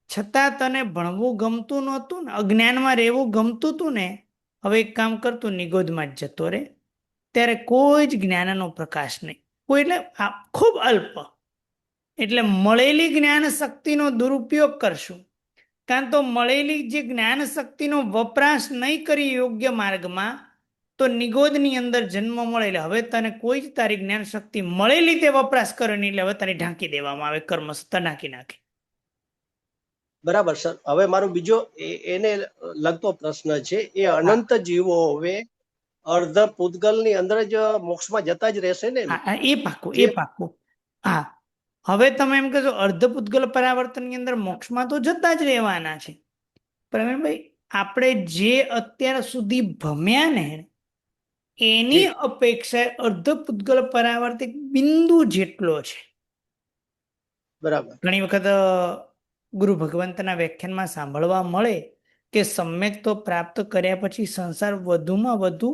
છતાં તને ભણવું ગમતું નહોતું ને, અજ્ઞાનમાં રહેવું ગમતું હતું ને, હવે એક કામ કરતું, નિગોદમાં જ જતો રે. ત્યારે કોઈ જ જ્ઞાનનો પ્રકાશ નહીં, કોઈ એટલે ખૂબ અલ્પ. એટલે મળેલી જ્ઞાન શક્તિનો દુરુપયોગ કરશું, કાં તો મળેલી જે જ્ઞાન શક્તિનો વપરાશ નહીં કરી યોગ્ય માર્ગમાં, તો નિગોદની અંદર જન્મ મળે એટલે હવે તને કોઈ જ તારી જ્ઞાન શક્તિ મળેલી તે વપરાશ કરે નહીં, એટલે હવે તારી ઢાંકી દેવામાં આવે, કર્મ સત્તા ઢાંકી નાખે. બરાબર સર. હવે મારો બીજો એને લગતો પ્રશ્ન છે, એ અનંત જીવો હવે અર્ધ પૂતગલની અંદર જ મોક્ષમાં જતા જ રહેશે ને? હા, એ પાકું, એ પાકું. હા, હવે તમે એમ કહેશો અર્ધ પૂતગલ પરાવર્તનની અંદર મોક્ષમાં તો જતા જ રહેવાના છે. પ્રવીણભાઈ, આપણે જે અત્યાર સુધી ભમ્યા ને એની અપેક્ષા અર્ધ પૂતગલ પરાવર્તિત બિંદુ જેટલો છે. બરાબર. ઘણી વખત ગુરુ ભગવંતના વ્યાખ્યાનમાં સાંભળવા મળે કે સમ્યક્ત્વ પ્રાપ્ત કર્યા પછી સંસાર વધુમાં વધુ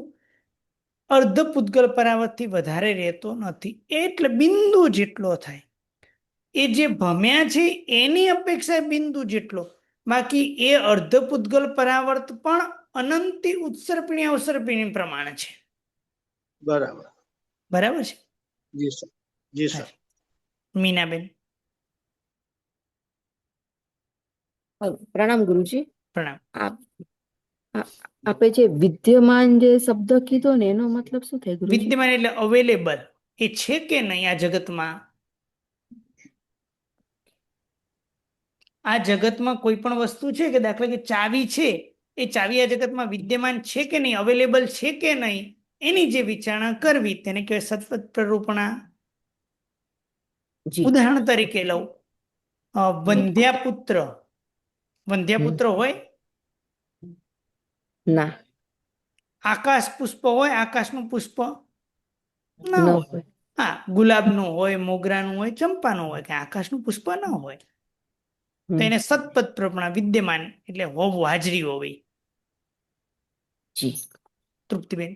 અર્ધ પૂતગલ પરાવર્તથી વધારે રહેતો નથી, એટલે બિંદુ જેટલો થાય. એ જે ભમ્યા છે એની અપેક્ષા બિંદુ જેટલો, બાકી એ અર્ધ પૂતગલ પરાવર્ત પણ અનંતી ઉત્સર્પિણી અવસર્પિણી પ્રમાણે છે. બરાબર. બરાબર છે? જી સર, જી સર. મીનાબેન. પ્રણામ ગુરુજી. પ્રણામ. આપે જે વિદ્યમાન જે શબ્દ કીધો ને એનો મતલબ શું થાય ગુરુજી? વિદ્યમાન એટલે અવેલેબલ, એ છે કે નહીં આ જગતમાં? આ જગતમાં કોઈ પણ વસ્તુ છે કે દાખલા કે ચાવી છે, એ ચાવી આ જગતમાં વિદ્યમાન છે કે નહીં, અવેલેબલ છે કે નહીં, એની જે વિચારણા કરવી તેને કહેવાય સત્વત પ્રરૂપણા. ઉદાહરણ તરીકે લઉં, વંધ્યાપુત્ર. વંધ્યાપુત્ર હોય ના. આકાશ પુષ્પ હોય, આકાશનું પુષ્પ ના હોય. હા, ગુલાબનું હોય, મોગરાનું હોય, ચંપાનું હોય, કે આકાશનું પુષ્પ ના હોય. તો એને સતપથ પ્રમાણ વિદ્યમાન એટલે હોવું, હાજરી હોવી. તૃપ્તિબેન.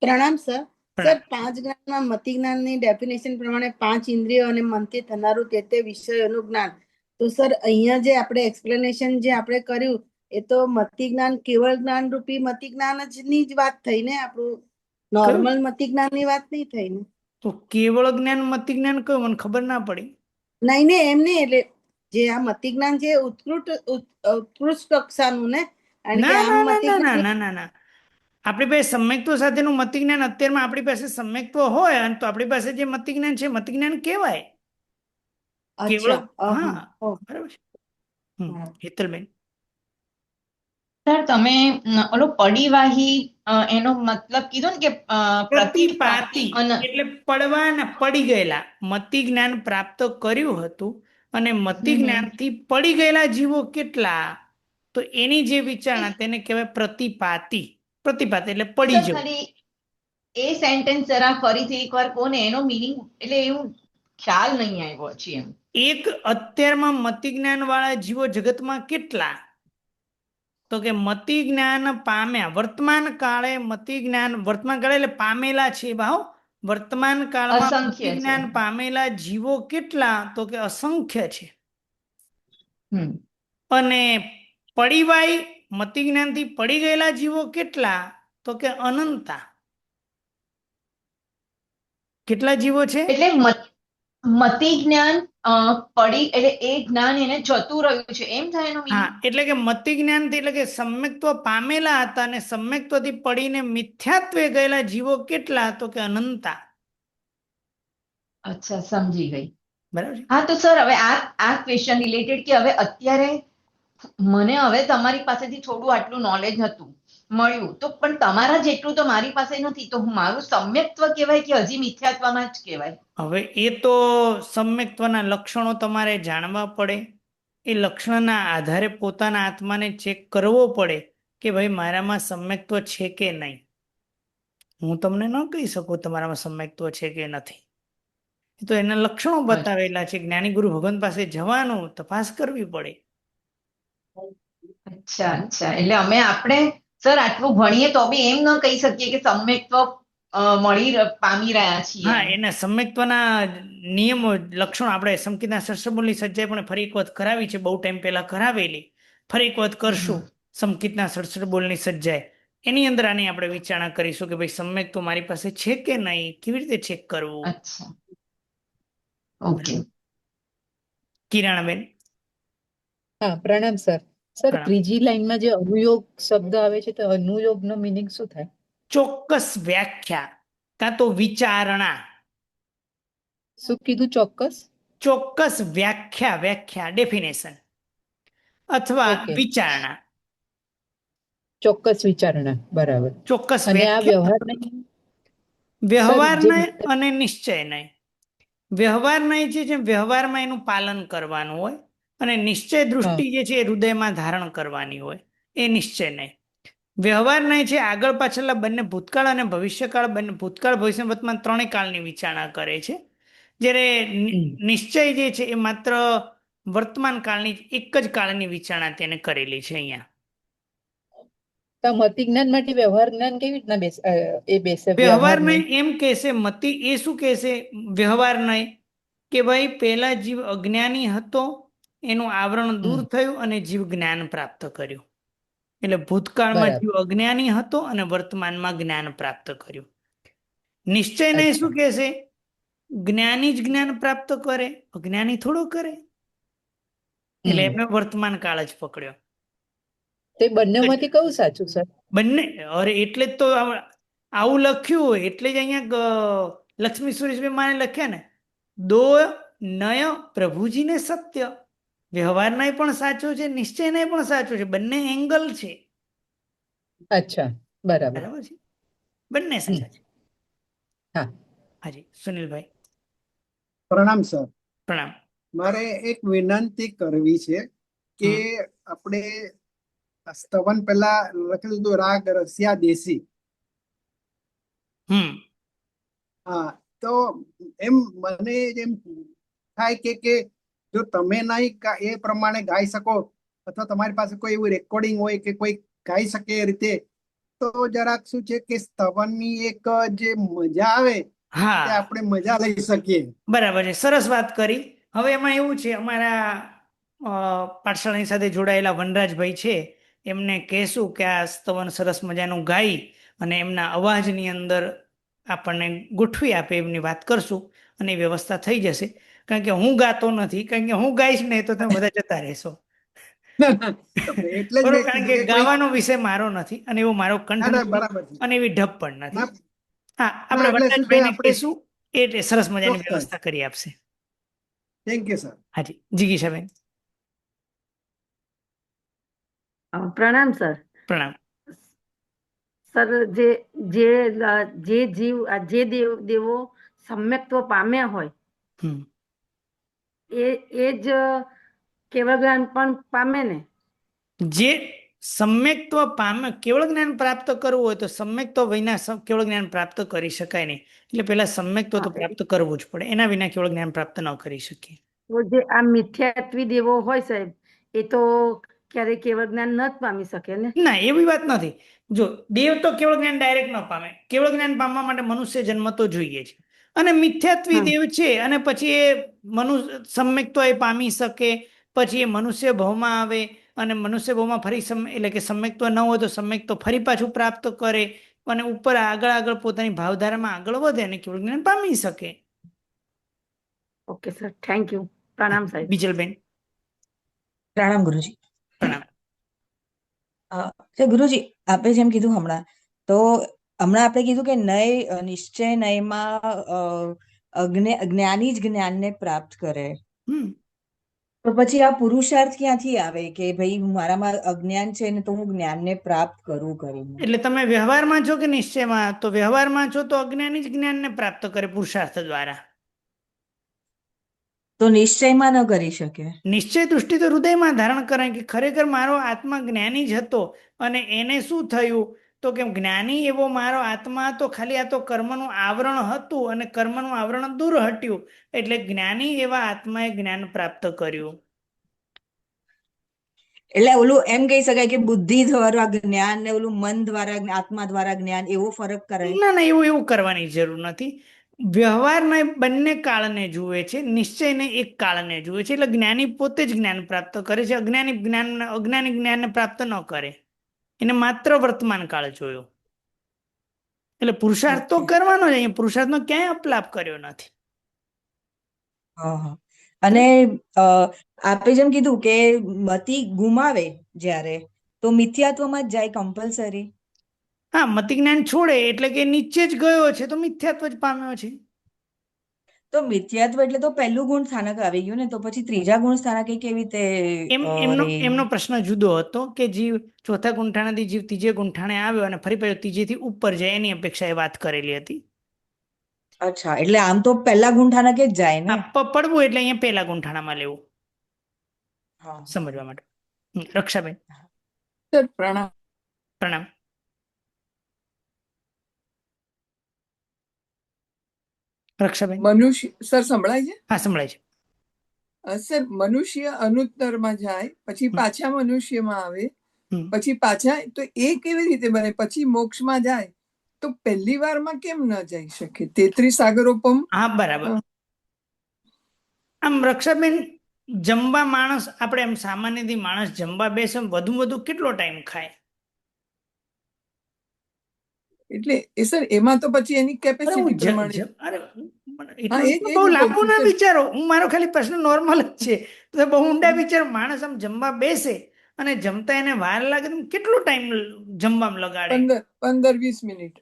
પ્રણામ સર. પ્રણામ. સર, 5 જ્ઞાનમાં મતિ જ્ઞાનની ડેફિનેશન પ્રમાણે 5 ઇન્દ્રિયો અને મનથી થનારું તે વિષયોનું જ્ઞાન. તો સર અહીંયા જે આપણે એક્સપ્લેનેશન જે આપણે કર્યું એ તો મતિ જ્ઞાન કેવળ જ્ઞાન રૂપી મતિ જ્ઞાન ની જ વાત થઈ ને, આપણું નોર્મલ મતિ જ્ઞાન ની વાત નહીં થઈ ને? તો કેવળ જ્ઞાન મતિ જ્ઞાન કયું મને ખબર ના પડી. નહીં ને, એમ નહીં, એટલે જે આ મતિ જ્ઞાન છે ઉત્કૃષ્ટ કક્ષાનું ને, અને કે આમ મતિ જ્ઞાન ના ના ના, આપણી પાસે સમ્યક્ત્વ સાથેનું મતિ જ્ઞાન અત્યારમાં આપણી પાસે સમ્યક્ત્વ હોય અને તો આપણી પાસે જે મતિ જ્ઞાન છે મતિ જ્ઞાન કહેવાય. કેવળ. હા, બરાબર છે. હેતલબેન. સર, તમે ઓલો પડીવાહી એનો મતલબ કીધો ને કે પ્રતિપાતી એટલે પડવાના, પડી ગયેલા. મતિ જ્ઞાન પ્રાપ્ત કર્યું હતું અને મતિ જ્ઞાનથી પડી ગયેલા જીવો કેટલા, તો એની જે વિચારણા તેને કહેવાય પ્રતિપાતી. પ્રતિપાતી એટલે પડી જવું. એ સેન્ટેન્સ જરા ફરીથી એકવાર કહો ને, એનો મીનિંગ એટલે એવું ખ્યાલ નહીં આવ્યો છે એમ. એક અત્યારમાં મતિ જ્ઞાન વાળા જીવો જગતમાં કેટલા? તો કે મતિ જ્ઞાન પામ્યા વર્તમાન કાળે મતિ જ્ઞાન વર્તમાન કાળે એટલે પામેલા છે ભાવ વર્તમાન કાળમાં મતિ અસંખ્ય છે. જ્ઞાન પામેલા જીવો કેટલા? તો કે અસંખ્ય છે. હમ અને પડીવાય મતિ જ્ઞાનથી પડી ગયેલા જીવો કેટલા? તો કે અનંતા. કેટલા જીવો છે? એટલે મતિ જ્ઞાન પડી એટલે એ જ્ઞાન એને જતું રહ્યું છે એમ થાય એનો હા, meaning? એટલે કે મતિ જ્ઞાનથી એટલે કે સમ્યક્ત્વ પામેલા હતા અને સમ્યક્ત્વથી પડીને મિથ્યાત્વે ગયેલા જીવો કેટલા? તો કે અનંતા. અચ્છા, સમજી ગઈ. બરાબર છે. હા, તો સર હવે આ ક્વેશ્ચન રિલેટેડ કે હવે અત્યારે મને હવે તમારી પાસેથી થોડું આટલું નોલેજ હતું મળ્યું તો પણ તમારા જેટલું તો મારી પાસે નથી, તો મારું સમ્યક્ત્વ કહેવાય કે હજી મિથ્યાત્વમાં જ કહેવાય? હવે એ તો સમ્યક્ત્વના લક્ષણો તમારે જાણવા પડે. એ લક્ષણના આધારે પોતાના આત્માને ચેક કરવો પડે કે ભાઈ મારામાં સમ્યક્ત્વ છે કે નહીં. હું તમને ન કહી શકું તમારામાં સમ્યક્ત્વ છે કે નથી. એ તો એના લક્ષણો બતાવેલા છે. જ્ઞાની ગુરુ ભગવાન પાસે જવાનું, તપાસ કરવી પડે. અચ્છા અચ્છા, એટલે આપણે સર આટલું ભણીએ તો બી એમ ન કહી શકીએ કે સમ્યક્ત્વ પામી રહ્યા છીએ હા, એમ. એના સમ્યક્ત્વના નિયમો લક્ષણો આપણે સંકિતના સત્સંગોની સજ્જાએ પણ ફરી એક વખત કરાવી છે. બહુ ટાઈમ પહેલા કરાવેલી, ફરી એક વખત કરશું. સંકિતના સત્સંગોની સજ્જાએ એની અંદર આની આપણે વિચારણા કરીશું કે ભાઈ સમ્યક્ત્વ મારી પાસે છે કે નહીં, કેવી રીતે ચેક કરવું. અચ્છા, ઓકે. કિરણબેન. હા, પ્રણામ સર. સર, પ્રણામ. ત્રીજી લાઈનમાં જે અનુયોગ શબ્દ આવે છે તો અનુયોગનો મિનિંગ શું થાય? ચોક્કસ વ્યાખ્યા કાં તો વિચારણા. શું કીધું? ચોક્કસ ચોક્કસ વ્યાખ્યા ડેફિનેશન અથવા ઓકે, વિચારણા. ચોક્કસ વિચારણા, બરાબર. ચોક્કસ અને આ વ્યાખ્યા વ્યવહાર નહીં વ્યવહાર સર, જે નહીં અને નિશ્ચય નહીં. વ્યવહાર નહીં છે જેમ વ્યવહારમાં એનું પાલન કરવાનું હોય અને નિશ્ચય હા, દૃષ્ટિ જે છે એ હૃદયમાં ધારણ કરવાની હોય, એ નિશ્ચય નહીં. વ્યવહાર નહીં છે આગળ પાછળના બંને ભૂતકાળ અને ભવિષ્યકાળ, બંને ભૂતકાળ ભવિષ્ય વર્તમાન ત્રણેય કાળની વિચારણા કરે છે. જ્યારે નિશ્ચય જે છે એ માત્ર વર્તમાન કાળની એક જ કાળની વિચારણા તેને કરેલી છે. અહીંયા તો મતિ જ્ઞાન માટે વ્યવહાર જ્ઞાન કેવી રીતના બેસે વ્યવહાર નહીં? નહીં એમ કહેશે મતિ. એ શું કહેશે વ્યવહાર નહીં? કે ભાઈ પહેલા જીવ અજ્ઞાની હતો, એનું આવરણ દૂર થયું અને જીવ જ્ઞાન પ્રાપ્ત કર્યું. એટલે ભૂતકાળમાં બરાબર, જીવ અજ્ઞાની હતો અને વર્તમાનમાં જ્ઞાન પ્રાપ્ત કર્યું. નિશ્ચય નહીં અચ્છા. શું કહેશે? જ્ઞાની જ જ્ઞાન પ્રાપ્ત કરે, અજ્ઞાની થોડો કરે. એટલે હમ. એમને વર્તમાન કાળ જ પકડ્યો. તે બંનેમાંથી કયું સાચું સર? બંને. અરે એટલે જ તો આવું લખ્યું હોય એટલે જ અહીંયા લક્ષ્મી સુરેશભાઈ માને લખ્યા ને, દો નય પ્રભુજીને સત્ય. વ્યવહાર નહીં પણ સાચો છે, નિશ્ચય નહીં પણ સાચો છે. બંને એંગલ છે. અચ્છા, બરાબર. બરાબર છે, બંને સાચા છે. હા, હાજી સુનિલભાઈ. પ્રણામ સર. પ્રણામ. મારે એક વિનંતી કરવી છે કે આપણે સ્તવન પહેલા લખેલું હતું રાગ રસિયા દેશી. હા, તો એમ મને એમ થાય કે જો તમે નહીં એ પ્રમાણે ગાઈ શકો અથવા તમારી પાસે કોઈ એવું રેકોર્ડિંગ હોય કે કોઈ ગાઈ શકે એ રીતે, તો જરાક શું છે કે સ્તવનની એક જે મજા આવે તે હા, આપણે મજા લઈ શકીએ. બરાબર છે, સરસ વાત કરી. હવે એમાં એવું છે, અમારા પાઠશાળાની સાથે જોડાયેલા વનરાજભાઈ છે, એમને કહેશું કે આ સ્તવન સરસ મજાનું ગાઈ અને એમના અવાજની અંદર આપણને ગોઠવી આપે એમની વાત કરશું અને એ વ્યવસ્થા થઈ જશે. કારણ કે હું ગાતો નથી, કારણ કે હું ગાઈશ નહીં તો તમે બધા જતા રહેશો. એટલે જ બરોબર, મેં કારણ કીધું કે કે કોઈ- ગાવાનો વિષય મારો નથી અને એવો મારો ના, કંઠ ના, નથી બરાબર છે. અને એવી ઢબ પણ નથી. ના, હા, આપણે એટલે શું છે, વનરાજભાઈને આપણે કહીશું, એ સરસ મજાની ચોક્કસ. વ્યવસ્થા કરી આપશે. Thank you sir. હાજી જીગીશાબેન. પ્રણામ સર. પ્રણામ. સર, જે જીવ જે દેવો સમ્યક્ત્વ પામ્યા હોય હમ એ જ કેવળ જ્ઞાન પણ પામે ને? જે સમ્યક્ત્વ પામે, કેવળ જ્ઞાન પ્રાપ્ત કરવું હોય તો સમ્યક્ત્વ વિના કેવળ જ્ઞાન પ્રાપ્ત કરી શકાય નહીં. એટલે પહેલા સમ્યક્ત્વ તો પ્રાપ્ત કરવું જ પડે, એના વિના કેવળ જ્ઞાન પ્રાપ્ત ન કરી શકીએ. તો જે આ મિથ્યાત્વી દેવો હોય સાહેબ, એ તો ક્યારેય કેવળ જ્ઞાન ન જ પામી શકે ને. ના, એવી વાત નથી. જો દેવ તો કેવળ જ્ઞાન ડાયરેક્ટ ન પામે. કેવળ જ્ઞાન પામવા માટે મનુષ્ય જન્મ તો જોઈએ છે. અને મિથ્યાત્વી હા. દેવ છે, અને પછી એ મનુષ્ય સમ્યક્તો એ પામી શકે, પછી એ મનુષ્ય ભાવમાં આવે, અને મનુષ્ય ભાવમાં ફરી એટલે કે સમ્યક્તો ન હોય તો સમ્યક્તો ફરી પાછું પ્રાપ્ત કરે, અને ઉપર આગળ પોતાની ભાવધારામાં આગળ વધે અને કેવળ જ્ઞાન પામી શકે. Okay sir, thank you. પ્રણામ સાહેબ. બીજલબેન. પ્રણામ ગુરુજી. પ્રણામ. ગુરુજી, આપે જેમ કીધું હમણાં, તો હમણાં આપણે કીધું કે નય નિશ્ચય નયમાં જ્ઞાની જ જ્ઞાનને પ્રાપ્ત કરે. તો પછી આ પુરુષાર્થ ક્યાંથી આવે કે ભાઈ મારામાં અજ્ઞાન છે ને તો હું જ્ઞાનને પ્રાપ્ત કરું કરીને? એટલે તમે વ્યવહારમાં છો કે નિશ્ચયમાં? તો વ્યવહારમાં છો તો અજ્ઞાની જ જ્ઞાનને પ્રાપ્ત કરે પુરુષાર્થ દ્વારા. તો નિશ્ચયમાં ન કરી શકે? નિશ્ચય દૃષ્ટિ તો હૃદયમાં ધારણ કરે કે ખરેખર મારો આત્મા જ્ઞાની જ હતો, અને એને શું થયું તો કે જ્ઞાની એવો મારો આત્મા હતો, ખાલી આ તો કર્મનું આવરણ હતું અને કર્મનું આવરણ દૂર હટ્યું, એટલે જ્ઞાની એવા આત્માએ જ્ઞાન પ્રાપ્ત કર્યું. એટલે ઓલું એમ કહી શકાય કે બુદ્ધિ દ્વારા જ્ઞાન ને ઓલું મન દ્વારા આત્મા દ્વારા જ્ઞાન, એવો ફરક કરાય? ના, એવું કરવાની જરૂર નથી. વ્યવહારને બંને કાળને જુએ છે, નિશ્ચયને એક કાળને જુએ છે. એટલે જ્ઞાની પોતે જ જ્ઞાન પ્રાપ્ત કરે છે, અજ્ઞાની જ્ઞાનને પ્રાપ્ત ન કરે. એને માત્ર વર્તમાન કાળ જોયો. એટલે પુરુષાર્થ તો કરવાનો જ, અહીંયા પુરુષાર્થનો ક્યાંય અપલાપ કર્યો નથી. અને આપે જેમ કીધું કે મતિ ગુમાવે જ્યારે, તો મિથ્યાત્વમાં જ જાય કમ્પલસરી? હા, મતિ જ્ઞાન છોડે એટલે કે નીચે જ ગયો છે તો મિથ્યાત્વ જ પામ્યો છે. તો મિથ્યાત્વ એટલે તો પહેલું ગુણ સ્થાનક આવી ગયું ને, તો પછી ત્રીજા ગુણ સ્થાનક કેવી રીતે એમનો પ્રશ્ન જુદો હતો કે જીવ ચોથા ગુંઠાણાથી જીવ ત્રીજે ગુંઠાણે આવ્યો અને ફરી પાછો ત્રીજેથી ઉપર જાય, એની અપેક્ષા એ વાત કરેલી હતી. અચ્છા, એટલે આમ તો પહેલા ગુંઠાણક જ જાય ને? પડવું એટલે અહીંયા પહેલા ગુંઠાણામાં લેવું સમજવા માટે. રક્ષાબેન. પ્રણામ. પ્રણામ. રક્ષાબેન. મનુષ્ય સર સંભળાય છે? હા, સંભળાય છે. સર, મનુષ્ય અનુત્તરમાં જાય, પછી પાછા મનુષ્યમાં આવે, પછી પાછા, તો એ કેવી રીતે બને? પછી મોક્ષમાં જાય તો પહેલી વારમાં કેમ ન જઈ શકે? 33 સાગરોપમ. હા, બરાબર. આમ રક્ષાબેન, જમવા માણસ, આપણે એમ સામાન્યથી માણસ જમવા બેસે વધુ કેટલો ટાઈમ ખાય? એટલે એ સર એમાં તો પછી એની કેપેસિટી પ્રમાણે. બહુ લાંબુ ના વિચારો, હું મારો ખાલી પ્રશ્ન નોર્મલ જ છે. તો બહુ ઊંડા વિચારો. માણસ આમ જમવા બેસે અને જમતા એને વાર લાગે તો કેટલો ટાઈમ જમવામાં લગાડે? 15-20 મિનિટ.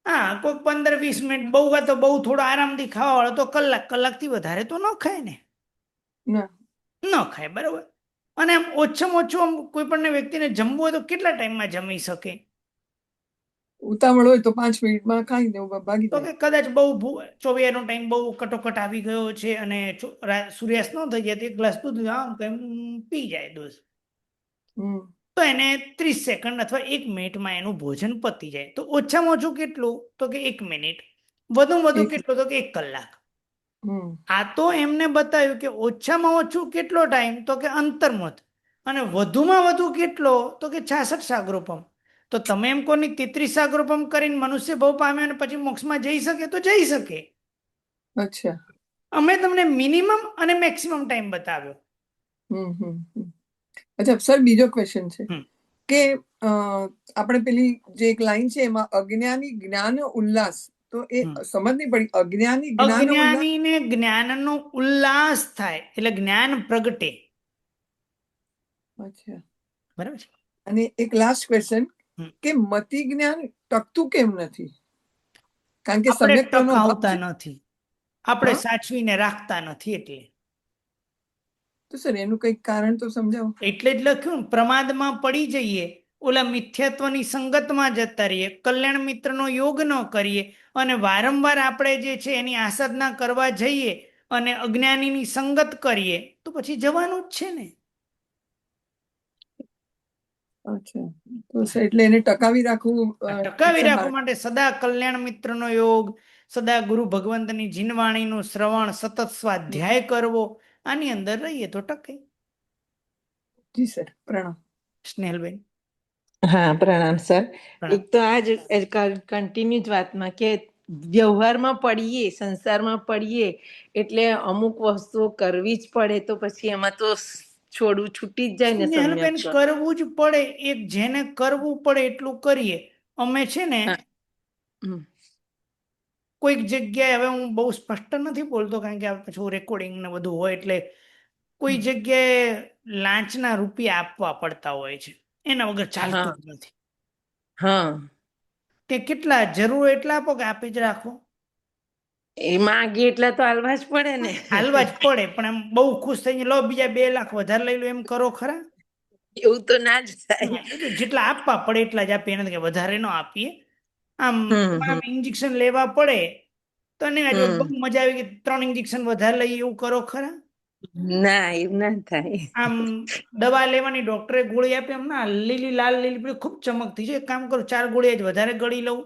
હા, કોઈ 15-20 મિનિટ. બહુ તો બહુ થોડો આરામથી ખાવા વાળો તો કલાકથી વધારે તો ન ખાય ને. ન ખાય, બરાબર. અને આમ ઓછામાં ઓછું આમ કોઈ પણ વ્યક્તિને જમવું હોય તો કેટલા ટાઈમમાં જમી શકે? ઉતાવળ હોય તો 5 મિનિટમાં ખાઈ દેવું, ભાગી તો કે કદાચ બહુ ચોવિયાનો ટાઈમ બહુ કટોકટ આવી ગયો છે અને સૂર્યાસ્ત ન થઈ જાય તો એક ગ્લાસ દૂધ આમ પી જાય દૂધ, તો એને 30 સેકન્ડ અથવા 1 મિનિટમાં એનું ભોજન પતી જાય. તો ઓછામાં ઓછું કેટલું? તો કે 1 મિનિટ. વધુ કેટલું? તો કે 1 કલાક. આ તો એમને બતાવ્યું કે ઓછામાં ઓછું કેટલો ટાઈમ? તો કે અંતર્મુખ. અને વધુમાં વધુ કેટલો? તો કે 66 સાગરોપમ. તો તમે એમ કોની 33 સાગરોપમ કરીને મનુષ્ય ભાવ પામે અને પછી મોક્ષમાં જઈ શકે? તો જઈ શકે. અચ્છા, અમે તમને મિનિમમ અને મેક્સિમમ ટાઈમ બતાવ્યો. અચ્છા સર, બીજો ક્વેશ્ચન છે કે આપણે પેલી જે એક લાઈન છે એમાં અજ્ઞાની જ્ઞાન ઉલ્લાસ, તો એ સમજ નહીં પડી. અજ્ઞાનીને જ્ઞાનનો ઉલ્લાસ થાય એટલે જ્ઞાન પ્રગટે. અચ્છા, બરાબર છે. અને એક લાસ્ટ ક્વેશ્ચન કે મતિ જ્ઞાન ટકતું કેમ નથી? કારણ કે આપણે ટકાવતા નથી, આપણે સાચવીને રાખતા નથી એટલે. તો સર એનું કઈક કારણ તો સમજાવો. એટલે જ લખ્યું, પ્રમાદમાં પડી જઈએ, ઓલા મિથ્યાત્વની સંગતમાં જતા રહીએ, કલ્યાણ મિત્રનો યોગ ન કરીએ અને વારંવાર આપણે જે છે એની આસાધના કરવા જઈએ અને અજ્ઞાનીની સંગત કરીએ તો પછી જવાનું જ છે ને. અચ્છા, તો એટલે એને ટકાવી રાખવા માટે સદા કલ્યાણ મિત્રનો યોગ, સદા ગુરુ ભગવંતની જીનવાણીનું શ્રવણ, સતત સ્વાધ્યાય કરવો, આની અંદર રહીએ તો ટકે. જી સર, પ્રણામ. સ્નેહલબેન. હા, પ્રણામ સર. પ્રણામ. એક તો આ જ કન્ટિન્યુ જ વાતમાં કે વ્યવહારમાં પડીએ, સંસારમાં પડીએ એટલે અમુક વસ્તુઓ કરવી જ પડે, તો પછી એમાં તો છોડવું છૂટી જ જાય ને સ્નેહલબેન, સમ્યક. કરવું જ પડે. એક જેને કરવું પડે એટલું કરીએ. અમે છે ને કોઈક જગ્યાએ, હવે હું બહુ સ્પષ્ટ નથી બોલતો કારણ કે પછી રેકોર્ડિંગ ને બધું હોય, એટલે કોઈ જગ્યાએ લાંચના રૂપિયા આપવા પડતા હોય છે, એના વગર ચાલતું જ નથી. હા, તે કેટલા જરૂર એટલા આપો કે આપી જ રાખો. એ માગીએ એટલા તો હાલવા જ પડે ને. હાલવા જ પડે, પણ એમ બહુ ખુશ થઈને લો બીજા 2 લાખ વધારે લઈ લો એમ કરો ખરા? એવું તો ના જ થાય. એ તો જેટલા આપવા પડે એટલા જ આપીએ, નથી કે વધારે ન આપીએ. આમ ઇન્જેક્શન લેવા પડે તો બહુ મજા આવી કે 3 ઇન્જેક્શન વધારે લઈએ એવું કરો ખરા? ના, એવું ના થાય. આમ દવા લેવાની, ડોક્ટરે ગોળી આપી, એમ ના લીલી લાલ લીલી ખૂબ ચમકતી છે, એક કામ કરું 4 ગોળી જ વધારે ગળી લઉં,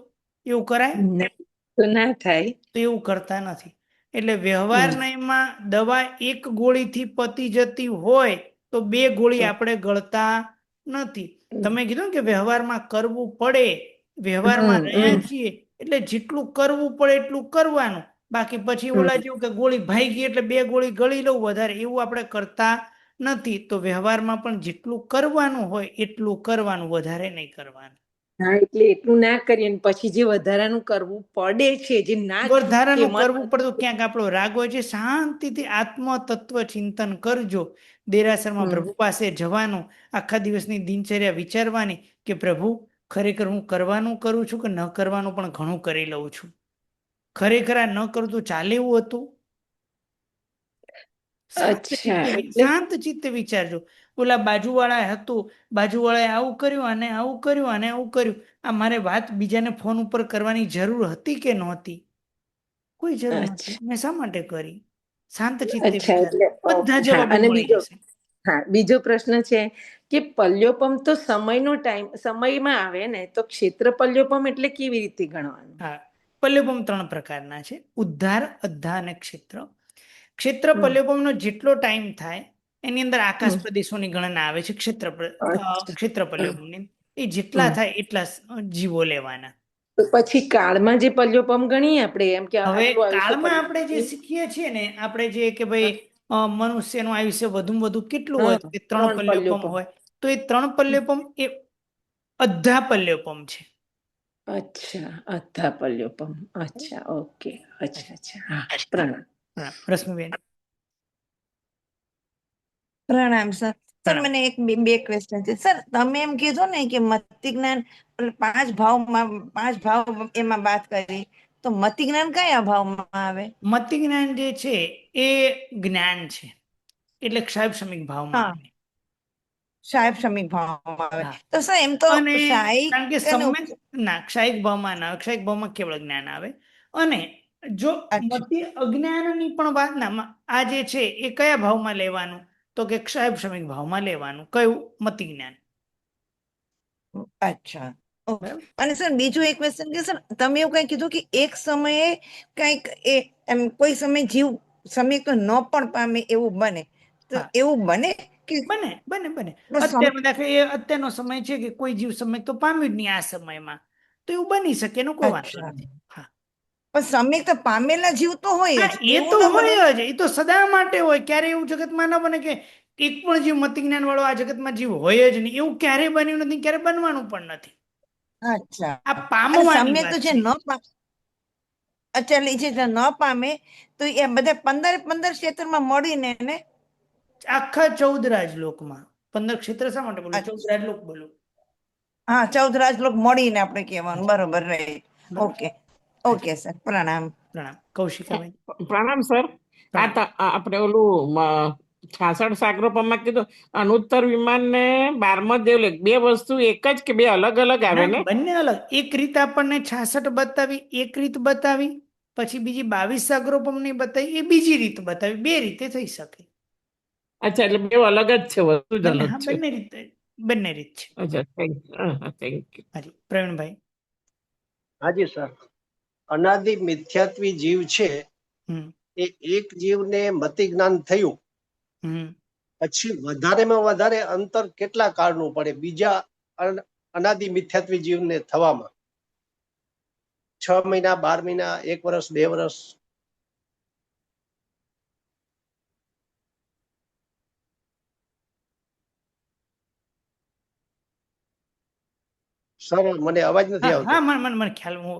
એવું કરાય? તો ના થાય. તો એવું કરતા નથી. એટલે વ્યવહારમાં દવા 1 ગોળીથી પતી જતી હોય તો 2 ગોળી આપણે ગળતા નથી. તમે કીધું કે વ્યવહારમાં કરવું પડે, વ્યવહારમાં રહ્યા છીએ એટલે જેટલું કરવું પડે એટલું કરવાનું. બાકી પછી ઓલા જેવું કે ગોળી ભાઈ ગઈ એટલે 2 ગોળી ગળી લઉં વધારે, એવું આપણે કરતા નથી. તો વ્યવહારમાં પણ જેટલું કરવાનું હોય એટલું કરવાનું, વધારે નહીં કરવાનું. હા, એટલે એટલું ના કરીએ, પછી જે વધારાનું કરવું પડે છે, જે ના વધારાનું કરવું પડતું ક્યાંક આપણો રાગ હોય છે. શાંતિથી આત્મ તત્વ ચિંતન કરજો. દેરાસરમાં પ્રભુ પાસે જવાનું, આખા દિવસની દિનચર્યા વિચારવાની કે પ્રભુ ખરેખર હું કરવાનું કરું છું કે ન કરવાનું પણ ઘણું કરી લઉં છું. ખરેખર આ ન કરું તો ચાલે એવું હતું? શાંત ચિત્તે વિચારજો. ઓલા બાજુવાળા હતું, બાજુવાળાએ આવું કર્યું અને આવું કર્યું અને આવું કર્યું. આ મારે વાત બીજાને ફોન ઉપર કરવાની જરૂર હતી કે નહોતી? કોઈ જરૂર નથી. મેં શા માટે કરી? શાંત ચિત્તે વિચાર, બધા જવાબો મળી જશે. હા, બીજો પ્રશ્ન છે કે પલ્યોપમ તો સમયનો ટાઈમ સમયમાં આવે ને, તો ક્ષેત્ર પલ્યોપમ એટલે કેવી રીતે ગણવાનું? હા, પલ્યોપમ 3 પ્રકારના છે: ઉદ્ધાર, અદ્ધા અને ક્ષેત્ર. ક્ષેત્ર પલ્યોપમનો જેટલો ટાઈમ થાય એની અંદર આકાશ પ્રદેશોની ગણના આવે છે. ક્ષેત્ર પલ્યોપમની એ જેટલા થાય એટલા જીવો લેવાના. તો પછી કાળમાં જે પલ્યોપમ ગણીએ આપણે, એમ કે હવે આટલું આયુષ્ય કાળમાં આપણે જે શીખીએ છીએ ને, આપણે જે કે ભાઈ મનુષ્યનું આયુષ્ય વધુમાં વધુ કેટલું હોય, કે 3 પલ્યોપમ હોય, તો એ 3 પલ્યોપમ એ અદ્ધા પલ્યોપમ છે. અચ્છા, અદ્ધા પલ્યોપમ. અચ્છા, ઓકે. અચ્છા. હા, પ્રણામ. રશ્મિબેન. પ્રણામ સર. સર, મને એક બે ક્વેશ્ચન છે. સર, તમે એમ કીધું ને કે મતિ જ્ઞાન 5 ભાવ એમાં વાત કરી, તો મતિ જ્ઞાન કયા ભાવમાં આવે? મતિ જ્ઞાન જે છે એ જ્ઞાન છે, એટલે ક્ષાયબ શમિક ભાવમાં આવે. સાહેબ સમીક ભાવમાં આવે. તો સર એમ તો કારણ કે ક્ષાયિક ભાવમાં ના આવે, ક્ષાયિક ભાવમાં કેવળ જ્ઞાન આવે. અને જો મતિ અજ્ઞાનની પણ વાત ના, આ જે છે એ કયા ભાવમાં લેવાનું? તો કે ક્ષાયબ શમિક ભાવમાં લેવાનું. કયું? મતિ જ્ઞાન. અચ્છા. અને સર બીજું એક ક્વેશ્ચન કે સર, તમે એવું કઈ કીધું કે એક સમયે કઈક એમ કોઈ સમય જીવ સમીક તો ન પણ પામે એવું બને, તો એવું બને? બને. અત્યારનો સમય છે કે કોઈ જીવ સમય તો પામ્યું જ નહીં આ સમયમાં, તો એવું બની શકે, એનો કોઈ વાંધો નથી. પણ સમીક તો પામેલા જીવ તો હોય જ. એ તો હોય જ, એ તો સદા માટે હોય. ક્યારે એવું જગતમાં ના બને કે એક પણ જીવ મતિ જ્ઞાન વાળો આ જગતમાં જીવ હોય જ નહીં, એવું ક્યારેય બન્યું નથી, ક્યારે બનવાનું પણ નથી. અચ્છા. આ પામવાની સમ્યક તો વાત જે છે. ન પામે, અચ્છા, જે ન પામે તો એ બધા 15 ક્ષેત્રમાં મળીને ને આખા 14 રાજલોકમાં. 15 ક્ષેત્ર શા માટે બોલું? 14 રાજલોક બોલું. હા, 14 રાજલોક મળીને આપણે કહેવાનું, બરોબર. ઓકે સર, પ્રણામ. કૌશિકાબેન. પ્રણામ સર. આપણે ઓલું 66 સાગરોપમમાં કીધું અનુત્તર વિમાન ને 12મા દેવલોક, 2 વસ્તુ એક જ કે 2 અલગ અલગ આવે ને? બંને અલગ. એક રીત આપણને 66 બતાવી, એક રીત બતાવી, પછી બીજી 22 સાગરોપમ ની બતાવી, એ બીજી રીત બતાવી. 2 રીતે થઈ શકે. અચ્છા, એટલે 2 અલગ જ છે, વસ્તુ જ અલગ છે. બંને રીત છે. અચ્છા, થેન્ક યુ. હાજી, પ્રવીણભાઈ. હાજી સર. અનાદિ મિથ્યાત્વી જીવ છે, એ એક જીવને મતિ જ્ઞાન થયું પછી વધારેમાં વધારે અંતર કેટલા કાળનું પડે બીજા અનાદિ મિથ્યાત્વી જીવને થવામાં? 6 મહિના, 12 મહિના, 1 વર્ષ, 2 વર્ષ? સર મને અવાજ નથી આવતો. હા મને ખ્યાલ, હું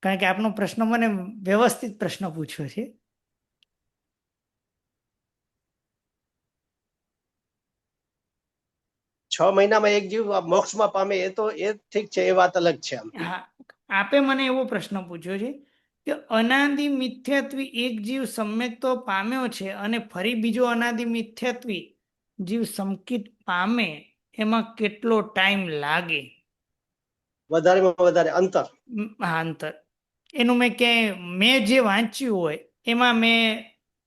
કારણ કે આપનો પ્રશ્ન મને વ્યવસ્થિત પ્રશ્ન પૂછ્યો છે. છ મહિનામાં એક જીવ મોક્ષમાં પામે એ તો એ ઠીક છે, એ વાત અલગ છે. હા, આપે મને એવો પ્રશ્ન પૂછ્યો છે કે અનાદિ મિથ્યાત્વી એક જીવ સમ્યક તો પામ્યો છે અને ફરી બીજો અનાદિ મિથ્યાત્વી જીવ સમકિત પામે એમાં કેટલો ટાઈમ લાગે? વધારેમાં વધારે અંતર? હા, અંતર. એનું મેં જે વાંચ્યું હોય એમાં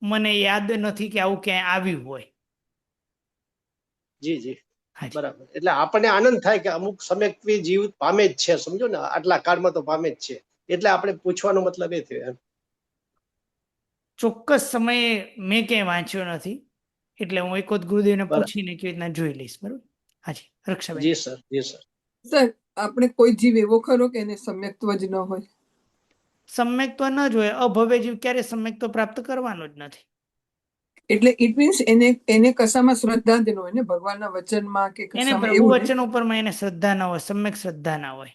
મને યાદ નથી કે આવું ક્યાંય આવ્યું હોય. જી બરાબર. એટલે આપણને આનંદ થાય કે અમુક સમ્યક્વી જીવ પામે જ છે, સમજો ને, આટલા કાળમાં તો પામે જ છે, એટલે આપણે પૂછવાનો મતલબ એ થયો એમ. ચોક્કસ સમયે મેં ક્યાંય વાંચ્યો નથી, એટલે હું એક વખત ગુરુદેવને પૂછીને કેવી રીતના જોઈ લઈશ. બરોબર. હાજી રક્ષાબેન. જી સર. સર આપણે કોઈ જીવ એવો ખરો કે એને સમ્યક્ત્વ જ ન હોય? સમ્યક્ત્વ ન જ હોય, અભવ્ય જીવ ક્યારે સમ્યક્ત્વ પ્રાપ્ત કરવાનો જ નથી. એટલે ઇટ મીન્સ એને કશામાં શ્રદ્ધા જ ન હોય ને, ભગવાનના વચનમાં કે એને કશામાં પ્રભુ એવું? વચન ઉપરમાં એને શ્રદ્ધા ના હોય, સમ્યક શ્રદ્ધા ના હોય.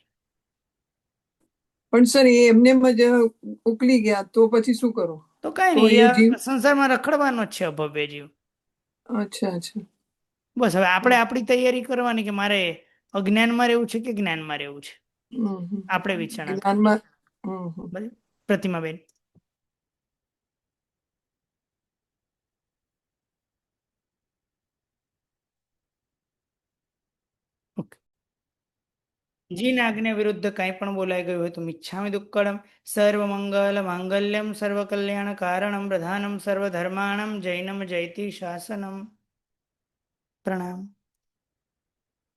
પણ સર એ એમને જ ઉકલી ગયા તો પછી શું કરો? તો કઈ તો નહીં, એ જીવ સંસારમાં રખડવાનો જ છે અભવ્ય જીવ. અચ્છા. બસ હવે આપણે આપણી તૈયારી કરવાની કે મારે અજ્ઞાનમાં રહેવું છે કે જ્ઞાનમાં રહેવું છે, આપણે વિચારણા જ્ઞાનમાં. બરાબર. પ્રતિમાબેન. જીના આજ્ઞા વિરુદ્ધ કાંઈ પણ બોલાઈ ગયું હોય તો મિચ્છામિ દુક્કડમ. સર્વ મંગલ માંગલ્યમ સર્વ કલ્યાણ કારણમ પ્રધાનમ સર્વ ધર્માણમ જૈનમ જયતિ શાસનમ. પ્રણામ.